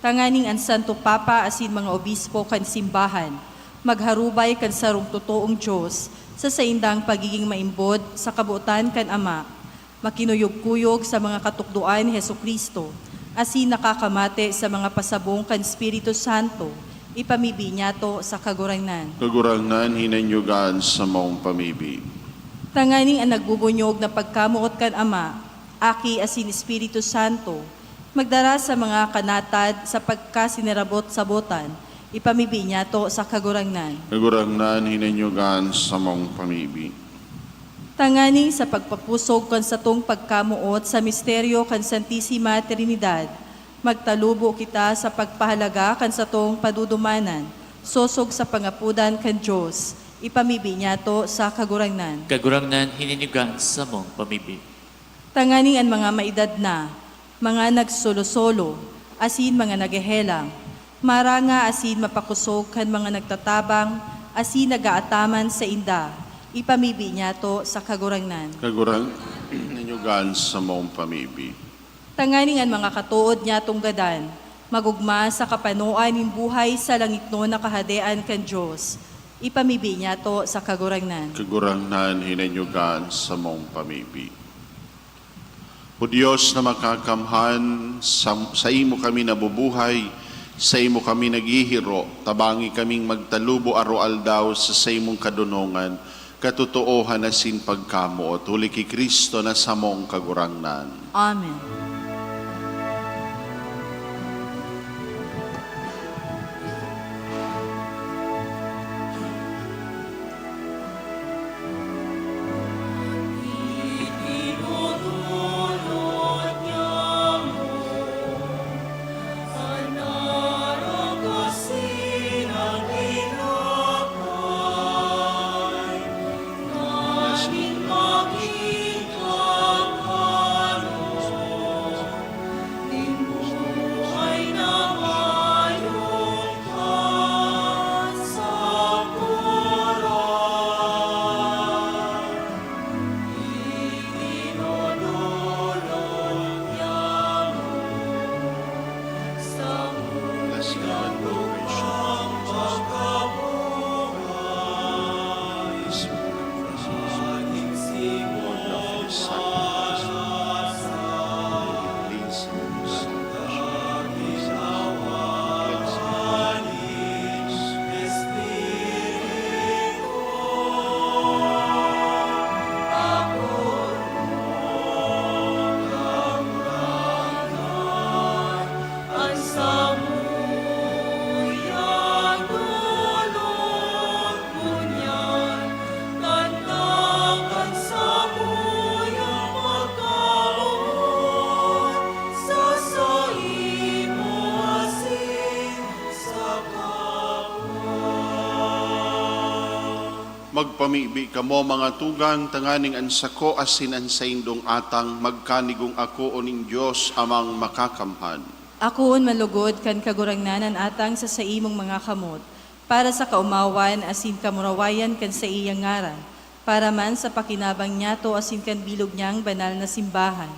Tanganing ang Santo Papa, asin mga obispo kan simbahan, magharubay kan sarong totoong Diyos, sa saindang pagiging maimbod sa kabuutan kan Ama, makinuyog-kuyog sa mga katukduan ni Hesu Kristo, asin nakakamate sa mga pasabong kan Espiritu Santo, ipamibi niya to sa kagurangnan. Kagurangnan hinanyugaan sa mong pamibi. Tanganing ang nagbubunyog na pagkamuot kan Ama, aki asin Espiritu Santo, magdara sa mga kanatad sa pagkasinirabot sa botan, ipamibi niya to sa kagurangnan. Kagurangnan hinanyugaan sa mong pamibi. Tanganing sa pagpapusog kan sa tong pagkamuot sa misteryo kan Santisima Trinidad, magtalubo kita sa pagpahalaga kan sa tong padudumanan, sosog sa pangapudan kan Diyos, ipamibi niya to sa kagurangnan. Kagurangnan hininigan sa mong pamibi. Tanganing ang mga maedad na, mga nagsolosolo, asin mga nagehelang, maranga asin mapakusog kan mga nagtatabang, asin nagaataman sa inda, ipamibi niya to sa kagurangnan. Kagurang nanyugan sa mong pamibi. Tanganing ang mga katuod niya tong gadan, magugma sa kapanuan ng buhay sa langit no na kahadean kan Diyos, ipamibi niya to sa kagurangnan. Kagurangnan hinanyugan sa mong pamibi. O Diyos na makakamhan, sa imo kami nabubuhay, sa imo kami naghihiro, tabangi kaming magtalubo aro-aldaw sa imong kadunongan, katotoohan na sin pagkamuot, huli ki Kristo na samong kagurangnan. Amen. Itinutulot niya mo sa narogosin ang tinapay, namin makita ka Magpamibi kamo mga tugang, tanganing ansako asin an sa indong atang, magkanigong ako oning Diyos amang makakamhan. Akoon malugod kan kagurangnanan atang sa imong mga kamot, para sa kaumawan asin kamurawayan kan sa iyang ngaran, para man sa pakinabang niya to asin kan bilog niyang banal na simbahan.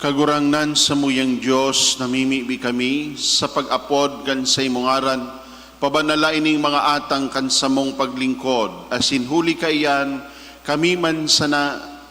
Kagurangnan sa muyang Diyos, namimibi kami sa pag-apod kan sa imong ngaran, pabanalain ning mga atang kan sa mong paglingkod, asin huli kaiyan, kami man sa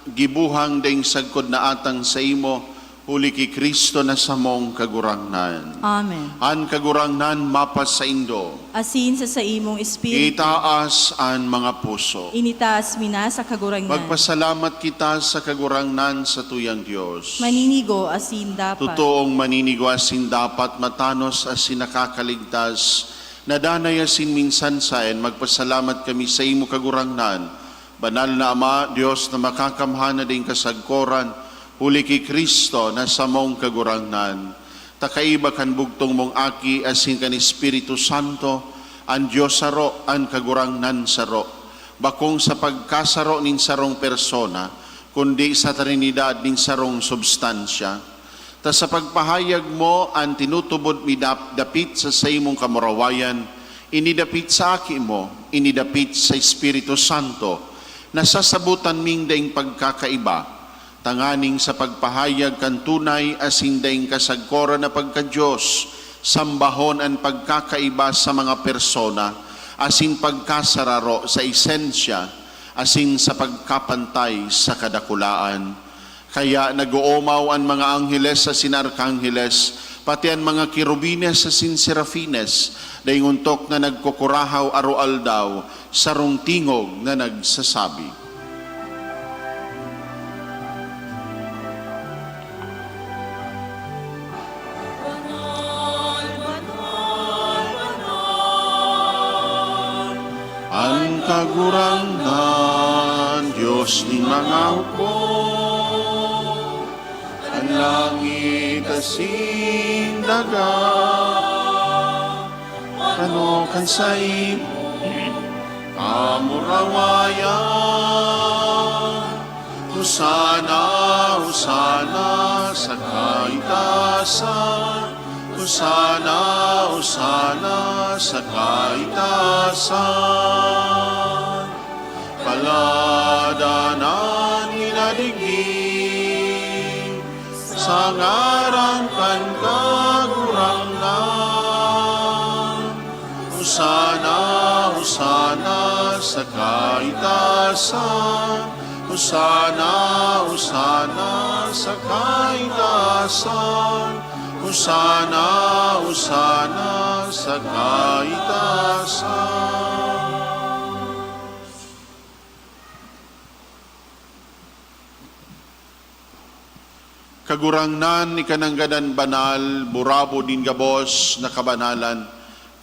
gibuhang ding sagkod na atang sa imo, huli ki Kristo na sa mong kagurangnan. Amen. An kagurangnan mapas sa indo, Asin sa imong espiritu, itaas an mga puso. initaas mina sa kagurangnan. Magpasalamat kita sa kagurangnan sa tuyang Diyos. Maninigo asin dapat. Totoong maninigo asin dapat, matanos asin nakakaligtas, nadanay asin minsan saen, magpasalamat kami sa imo kagurangnan. Banal na Ama, Diyos na makakamhana ding kasagkoran, huli ki Kristo na sa mong kagurangnan. Takaiba kan bugtong mong aki asin kan Espiritu Santo, ang Diyos saro, ang kagurangnan saro. Bakong sa pagkasaro nin sarong persona, kundi sa Trinidad nin sarong substansya. Ta sa pagpahayag mo, ang tinutubod mi dapit sa imong kamurawayan, inidapit sa aki mo, inidapit sa Espiritu Santo, nasasabutan ming daing pagkakaiba, tanganing sa pagpahayag kan tunay asin daing kasagkoran na pagka-Diyos, sambahon ang pagkakaiba sa mga persona, asin pagkasararo sa esensya, asin sa pagkapantay sa kadakulaan. Kaya nag-uumaw ang mga angheles asin arkangheles, pati ang mga kirubines asin serafines, daing untok na nagkukurahaw aro-aldaw, sarong tingog na nagsasabi. Ang kagurangnan, Diyos ni mga hukom, ang langit asin daga, ano kan sa imo, kamurawayan, Husana, Husana sa kaitasan, Husana, Husana sa kaitasan. Paladanan inadigin sa ngaran kan kagurangnan. Husana, Husana sa kaitasan. Husana, Husana sa kaitasan. Husana, Husana sa kaitasan. Kagurangnan ni kananggadan banal, burabo din gabos na kabanalan.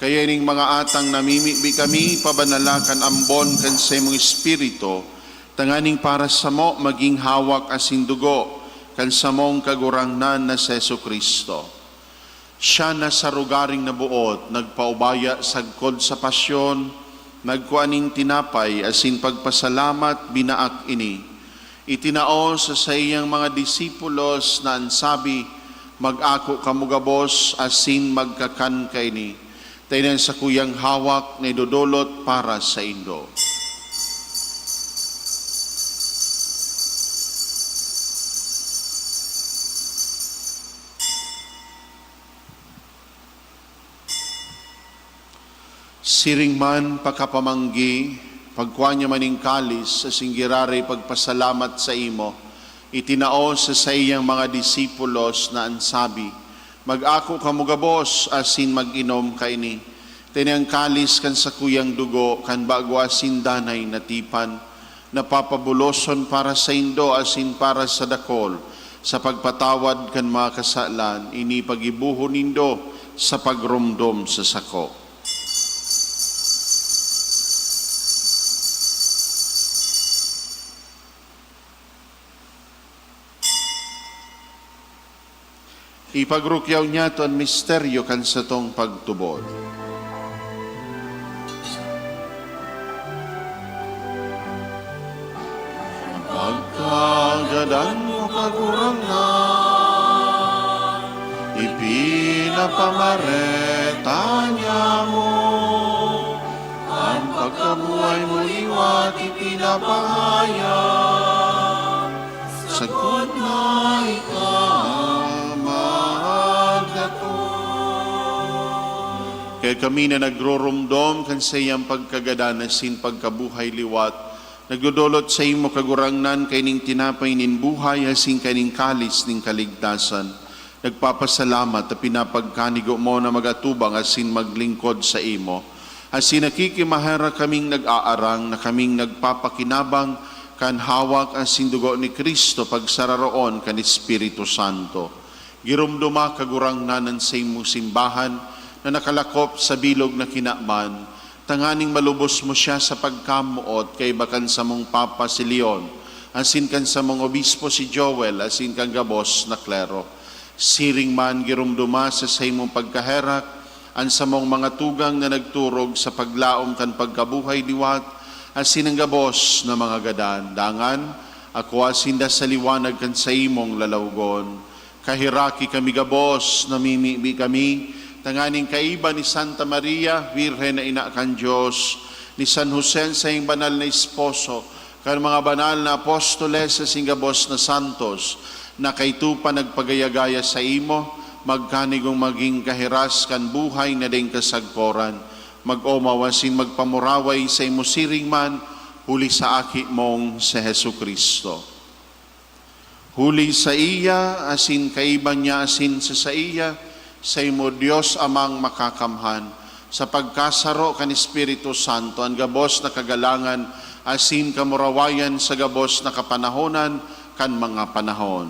Kaya ning mga atang namimibi kami, pabanalakan ambon kan sa imong espiritu, tanganing para sa mo maging hawak asin dugo, kan sa mong kagurangnan na sa Jesucristo. Siya na sa rugaring nabuot, nagpaubaya sagkod sa pasyon, nagkuaning tinapay, asin pagpasalamat binaak ini. Itinao sa iyang mga disipulos na ansabi, mag-ako kamugabos, asin magkakan kaini. Tainan sa kuyang hawak na idudulot para sa indo. Siring man pakapamanggi, pagkuanya maning kalis sa singgirari pagpasalamat sa imo, itinao sa iyang mga disipulos na ansabi, mag-ako kamugabos asin mag-inom kaini. Tinang kalis kan sa kuyang dugo, kan bago asin danay natipan, napapabuloson para sa indo asin para sa dakol, sa pagpatawad kan mga kasalan, ini pagibuho nindo sa pagrumdom sa sako. Ipagrukyaw niya to ang misteryo kan sa tong pagtubod. gadan mo kagurangan, ipinapamareta niya mo. Ang pagkabuhay mo liwat ipinapahayag, sagot na ikamagdato. Kaya kami na nagrorumdom kan sa iyang pagkagadanas pagkabuhay liwat, nagdudulot sa imo kagurangnan kay ning tinapay nin buhay hasing kaning kalis ning kaligtasan. Nagpapasalamat at pinapagkanigo mo na magatubang asin maglingkod sa imo. Asin nakikimahara kaming nag-aarang na kaming nagpapakinabang kan hawak asin dugo ni Kristo pagsararoon kan Espiritu Santo. Girumduma kagurangnanan sa imong simbahan na nakalakop sa bilog na kinaman, tanganing malubos mo siya sa pagkamuot kay bakan sa mong Papa si Leon, asin kan sa mong Obispo si Joel, asin kan gabos na klero. Siring man girumduma sa imong pagkaherak, an sa mong mga tugang na nagturog sa paglaom kan pagkabuhay liwat, asin ang gabos na mga gadan. Dangan, ako asinda sa liwanag kan sa imong lalawgon. Kahiraki kami gabos, namimibi kami, tanganing kaiba ni Santa Maria, Virhen na ina kan Diyos, ni San Jose sa iyong banal na esposo, kan mga banal na apostoles sa singgabos na santos, na kay tupa nagpagayagaya sa imo, magkanigong maging kahiras kan buhay na ding kasagporan, mag-omawasin magpamuraway sa imo siring man, huli sa aki mong sa Hesu Kristo. Huli sa iya, asin kaiban niya asin sa iya, sa imo Diyos amang makakamhan, sa pagkasaro kan Espiritu Santo, ang gabos na kagalangan, asin kamurawayan sa gabos na kapanahonan, kan mga panahon.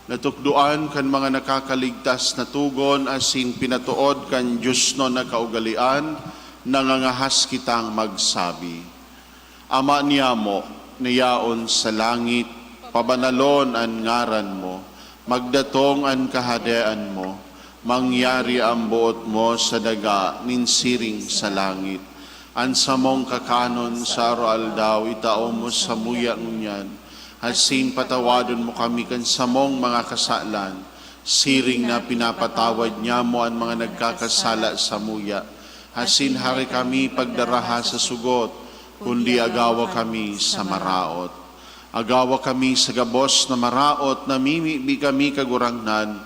Natukduan kan mga nakakaligtas na tugon asin pinatuod kan Diyos no na kaugalian, nangangahas kitang magsabi. Ama niyamo, niyaon sa langit, pabanalon an ngaran mo, magdatong an kahadean mo, mangyari ang buot mo sa daga, ninsiring sa langit. An samong kakanon sa araw-aldaw, itao mo sa muya ngunyan, hasin patawadon mo kami kan samong mga kasalan, siring na pinapatawad niya mo ang mga nagkakasala sa muya. Hasin hari kami pagdaraha sa sugot, kundi agawa kami sa maraot. Agawa kami sa gabos na maraot, na mimibi kami kagurangnan,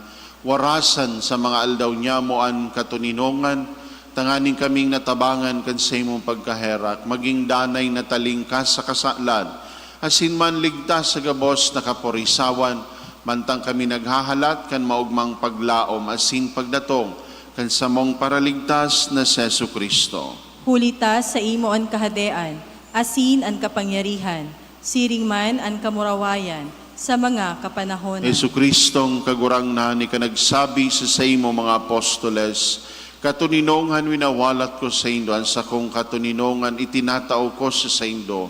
warasan sa mga aldaw niya mo ang katuninongan, tanganing kaming natabangan kan sa imong pagkaherak, maging danay na talingkas sa kasalan, asin man ligtas sa gabos na kaporisawan, mantang kami naghahalat kan maugmang paglaom, asin pagdatong kan samong paraligtas na si Jesu Kristo. Hulita sa imo an kahadean, asin an kapangyarihan, siring man an kamurawayan, sa mga kapanahonan. Jesu Kristong kagurangnan, ka nagsabi sa imo mga apostoles, katuninongan winawalat ko sa indo, ang sakong katuninongan itinatao ko sa indo.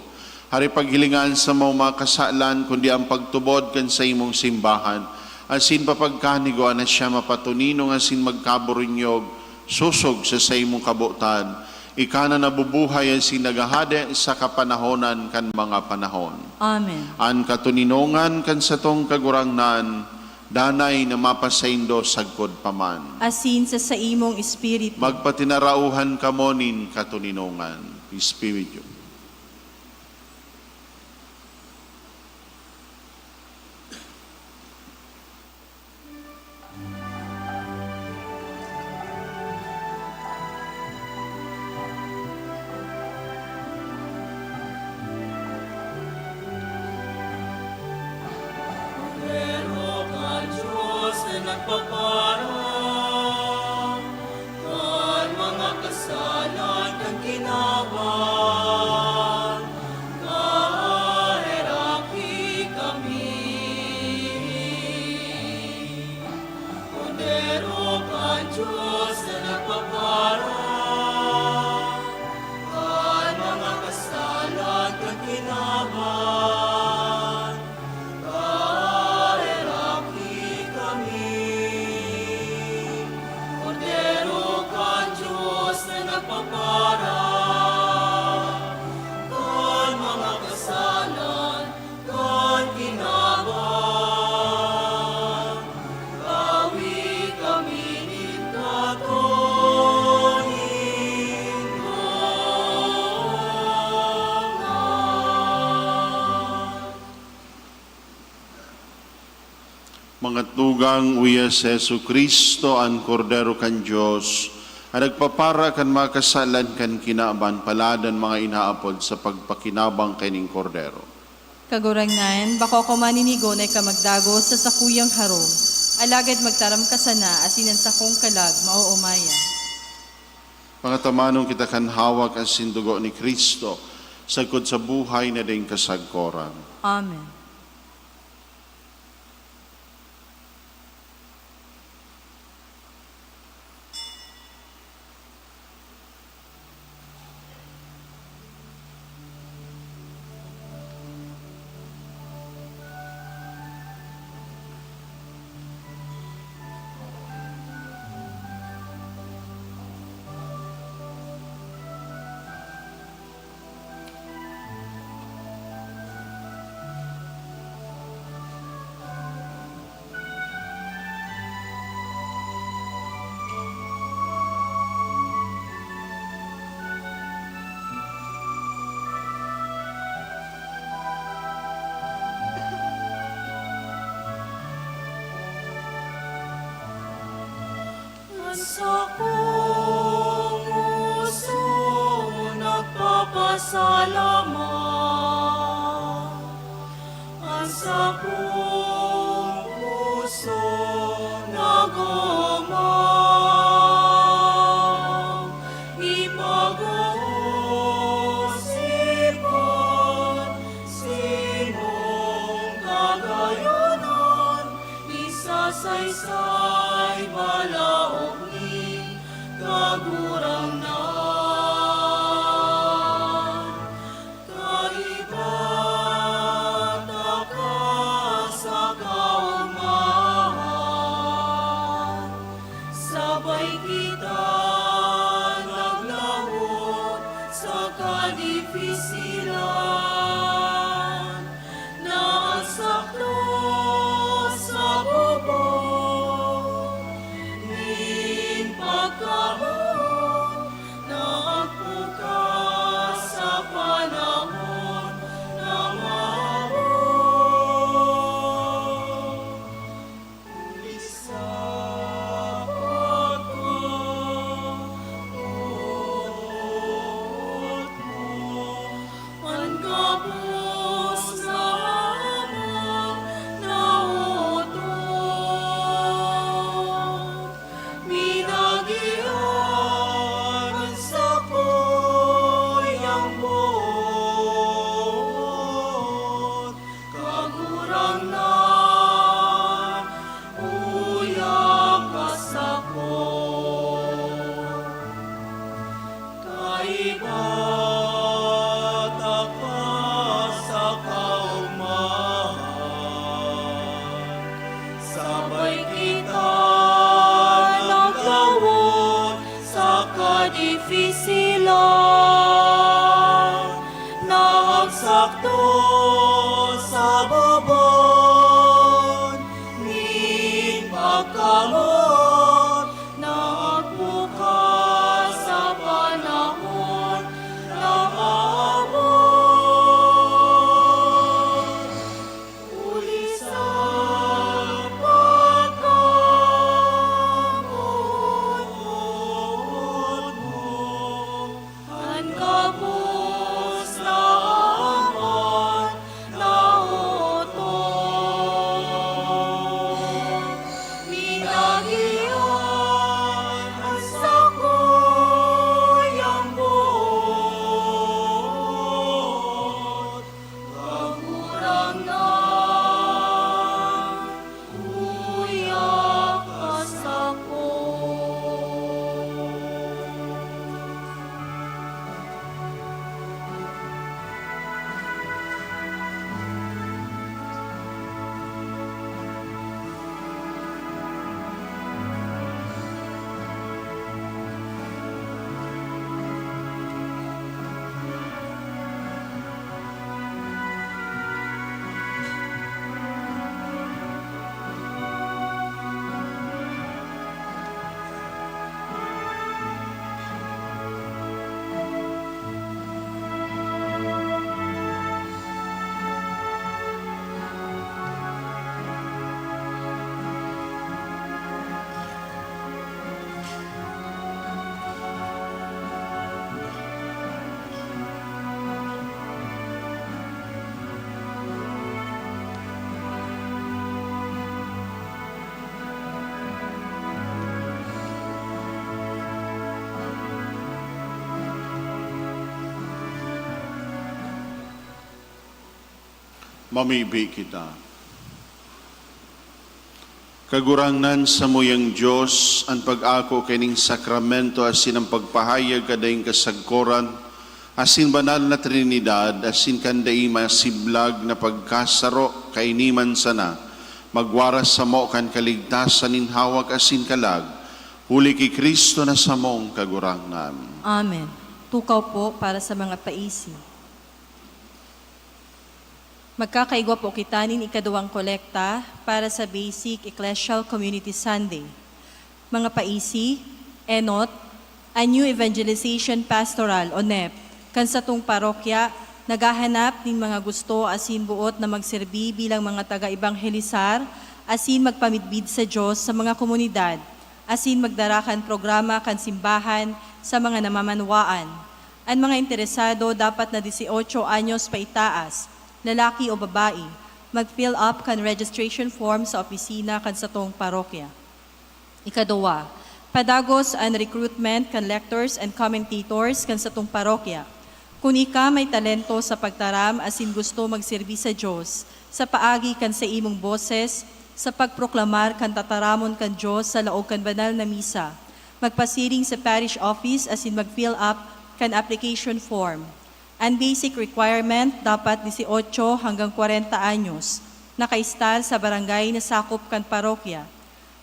Hari paghilingan sa mga kasalan, kundi ang pagtubod kan sa imong simbahan, asin papagkanigo na siya mapatuninong asin magkaburinyog, susog sa imong kabutan, ikana nabubuhay asin nagahade sa kapanahonan kan mga panahon. Amen. An katuninongan kan sa tong kagurangnan, danay na mapasaindo sagkod paman. Asin sa imong espiritu. Magpatinarauhan kamonin katuninongan. Espiritu. Pero ka Diyos na nagpaparang, kan mga kasalan kang ginawan, kahera Mga tugang uyas Jesu Kristo, ang kordero kan Diyos, ang nagpapara kan makasalan kan kinaban, paladan mga inaapod sa pagpakinabang kaning kordero. Kagurangnan, bako ko maninigo na ikamagdago sa sakuyang harong, alagad magtaram ka sana, asinan sa kong kalag, mauumaya. Pangatamanong kita kan hawak ang sindugo ni Kristo, sagkod sa buhay na ding kasagkoran. Amen. Sa kong puso nagpapasalamat, ang sa kong puso nagumam, ipag-usipan, sinong kagayonan, isasaysay balaog kagurang na kaibat ka sa kaumahan, sabay kita naglawot sa kadifisilan, na ang sakto sa bubong pagkamon na agpukas sa panahon na mabot. Ulit sa pagkamot mo, ang kapos na amang nautot. Minagian sa kuyang bot, kagurangnan, uyak kasakot. Kaibat ka sa kaumahan, sabay kita naglawot sa kadifisilan, na agsakto sa babon, ni pagkamot na agbukas sa panahon na maabot. Uli sa pagkamot mo, ang kapos na amon na utot. Mamibi kita. Kagurangnan sa muyang Diyos, ang pag-ako kining sakramento asin ang pagpahayag kadayong kasagkoran, asin banal na Trinidad, asin kanday masiblag na pagkasaro kainiman sana, magwaras sa mo kan kaligtasan in hawak asin kalag, huli kay Kristo na samong kagurangnan. Amen. Tukaw po para sa mga paisi. Magkakaigwa po kitanin ikaduwang kolekta para sa Basic Ecclesial Community Sunday. Mga paisi, enot, a New Evangelization Pastoral o NEP, kansatong parokya, nagahanap ng mga gusto asin buot na magserbi bilang mga taga-ibanghelisar, asin magpamidbid sa Diyos sa mga komunidad, asin magdarakan programa kan simbahan sa mga namamanwaan. Ang mga interesado dapat na 18 anyos pa itaas, lalaki o babae, mag-fill up kan registration form sa opisina kan satong parokya. Ikaduwa, padagos ang recruitment kan lectors and commentators kan satong parokya. Kung ika may talento sa pagtaram asin gusto magserbi sa Diyos, sa paagi kan sa imong boses, sa pagproklamar kan tataramon kan Diyos sa laog kan banal na misa, magpasiring sa parish office asin mag-fill up kan application form. Ang basic requirement dapat 18 hanggang 40 anyos, nakaistal sa barangay na sakop kan parokya.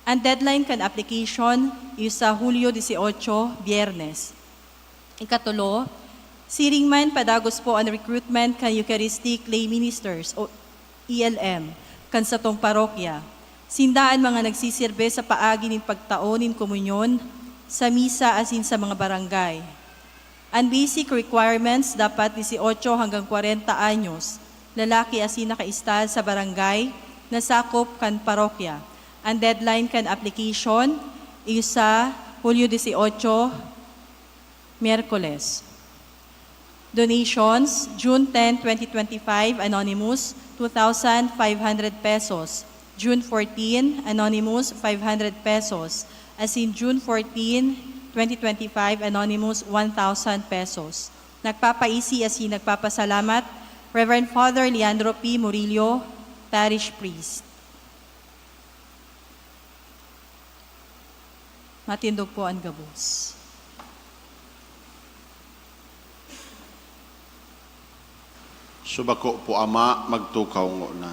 Ang deadline kan application is sa Hulyo 18, Biyernes. Ikatulo, siring man padagos po ang recruitment kan Eucharistic Lay Ministers o ELM kan satong parokya. Sindaan mga nagsisirbe sa paagi ng pagtaonin komunyon sa misa asin sa mga barangay. Ang basic requirements dapat 18 hanggang 40 anyos, lalaki asin nakaistal sa barangay na sakop kan parokya. Ang deadline kan application is sa Hulyo 18, Miyerkules. Donations, June 10, 2025, Anonymous, 2,500 pesos. June 14, Anonymous, 500 pesos. As in June 14, 2025, Anonymous, 1,000 pesos. Nagpapaisi asin nagpapasalamat, Reverend Father Leandro P. Murillo, Parish Priest. Matindog po ang gabos. Subako po ama, magtukaw ngo na.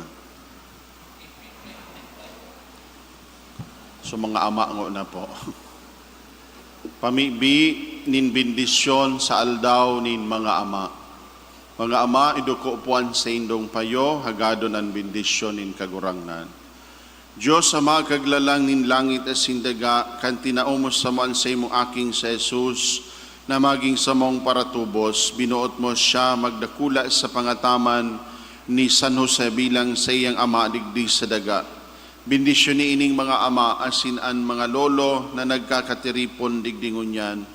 So mga ama ngo na po. Pamibi nin bendisyon sa aldaw nin mga ama. Mga ama, iduko puan sa indong payo, hagadon ang bendisyon nin kagurangnan. Diyos ama kaglalang nin langit as sindaga, kan tinaumos sa maan sa imong aking sa Jesus, na maging samong paratubos, binuot mo siya magdakula sa pangataman ni San Jose bilang sa iyang ama digdi sa daga. Bendisyon ni ining mga ama asin an mga lolo na nagkakatiripon digdingon yan.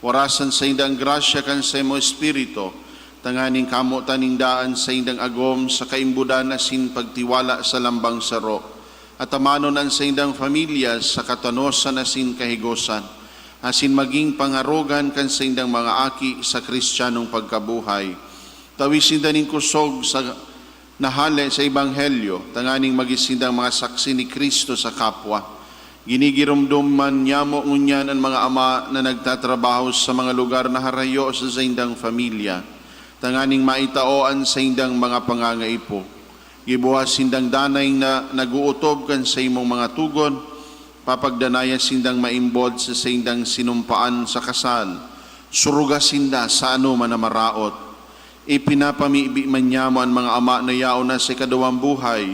Warasan sa indang grasya kan sa imo espiritu, tanganing kamo taning daan sa indang agom sa kaimbudan asin pagtiwala sa lambang saro. At amanon an sa indang familia sa katanosan asin kahigosan, asin maging pangarogan kan sa indang mga aki sa kristyanong pagkabuhay. Tawisin daning kusog sa nahale sa Ebanghelyo, tanganing magisindang mga saksi ni Kristo sa kapwa. Ginigirumduman niya mo ngunyan ang mga ama na nagtatrabaho sa mga lugar na harayo sa indang familia, tanganing maitaoan sa indang mga pangangaipo. Gibuhas sindang danay na naguutob kan sa imong mga tugon, papagdanaya sindang maimbod sa indang sinumpaan sa kasal, suruga sinda sa ano man na maraot. Ipinapamibi man niya mo ang mga ama na yao na sa kadawang buhay,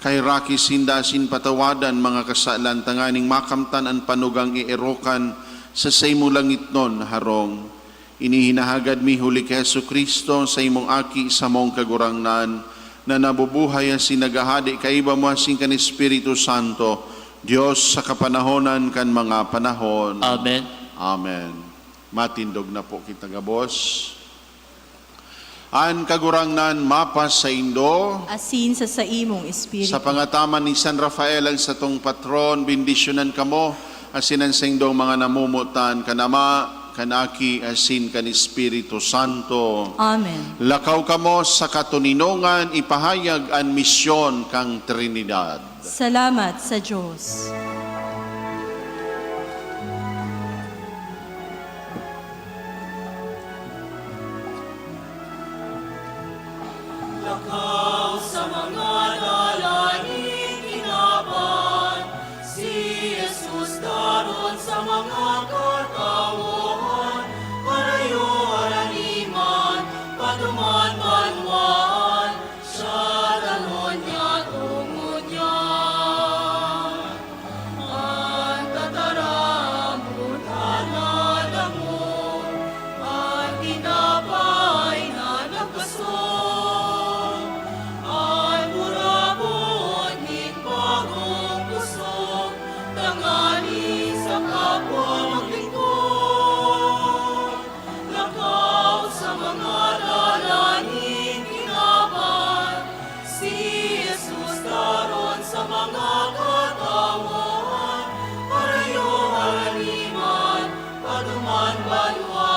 kay raki sinda sin patawadan mga kasalan, tanganing makamtan ang panugang ierokan sa saymo langit non harong. Inihinahagad mi huli kay Jesu Kristo sa imong aki sa mong kagurangnan, na nabubuhay asin nagahadi kaiba mo asin kan Espiritu Santo, Diyos sa kapanahonan kan mga panahon. Amen. Amen. Matindog na po kita gabos. An kagurangnan mapas sa Indo, Asin sa imong espiritu. sa pangataman ni San Rafael ang satong patron, bendisyonan kamo, asinan sa indong mga namumutan, kanama, kanaki asin kan Espiritu Santo. Amen. Lakaw kamo sa katuninongan, ipahayag ang misyon kang Trinidad. Salamat sa Diyos. Lakaw sa mga dalangin kinaban, si Jesus daron sa mga katawhan, parayo araliman, paduman banwan, siya daron niya tungod niya. Ang tataramon hanadamon, ang tinapay na nagkasong, ang murabon ning bagong pusong, tangani sa kapwa maglingkod. Lakaw sa mga dalangin kinaban, si Jesus daron sa mga katawan, parayo haraliman, paduman banwa.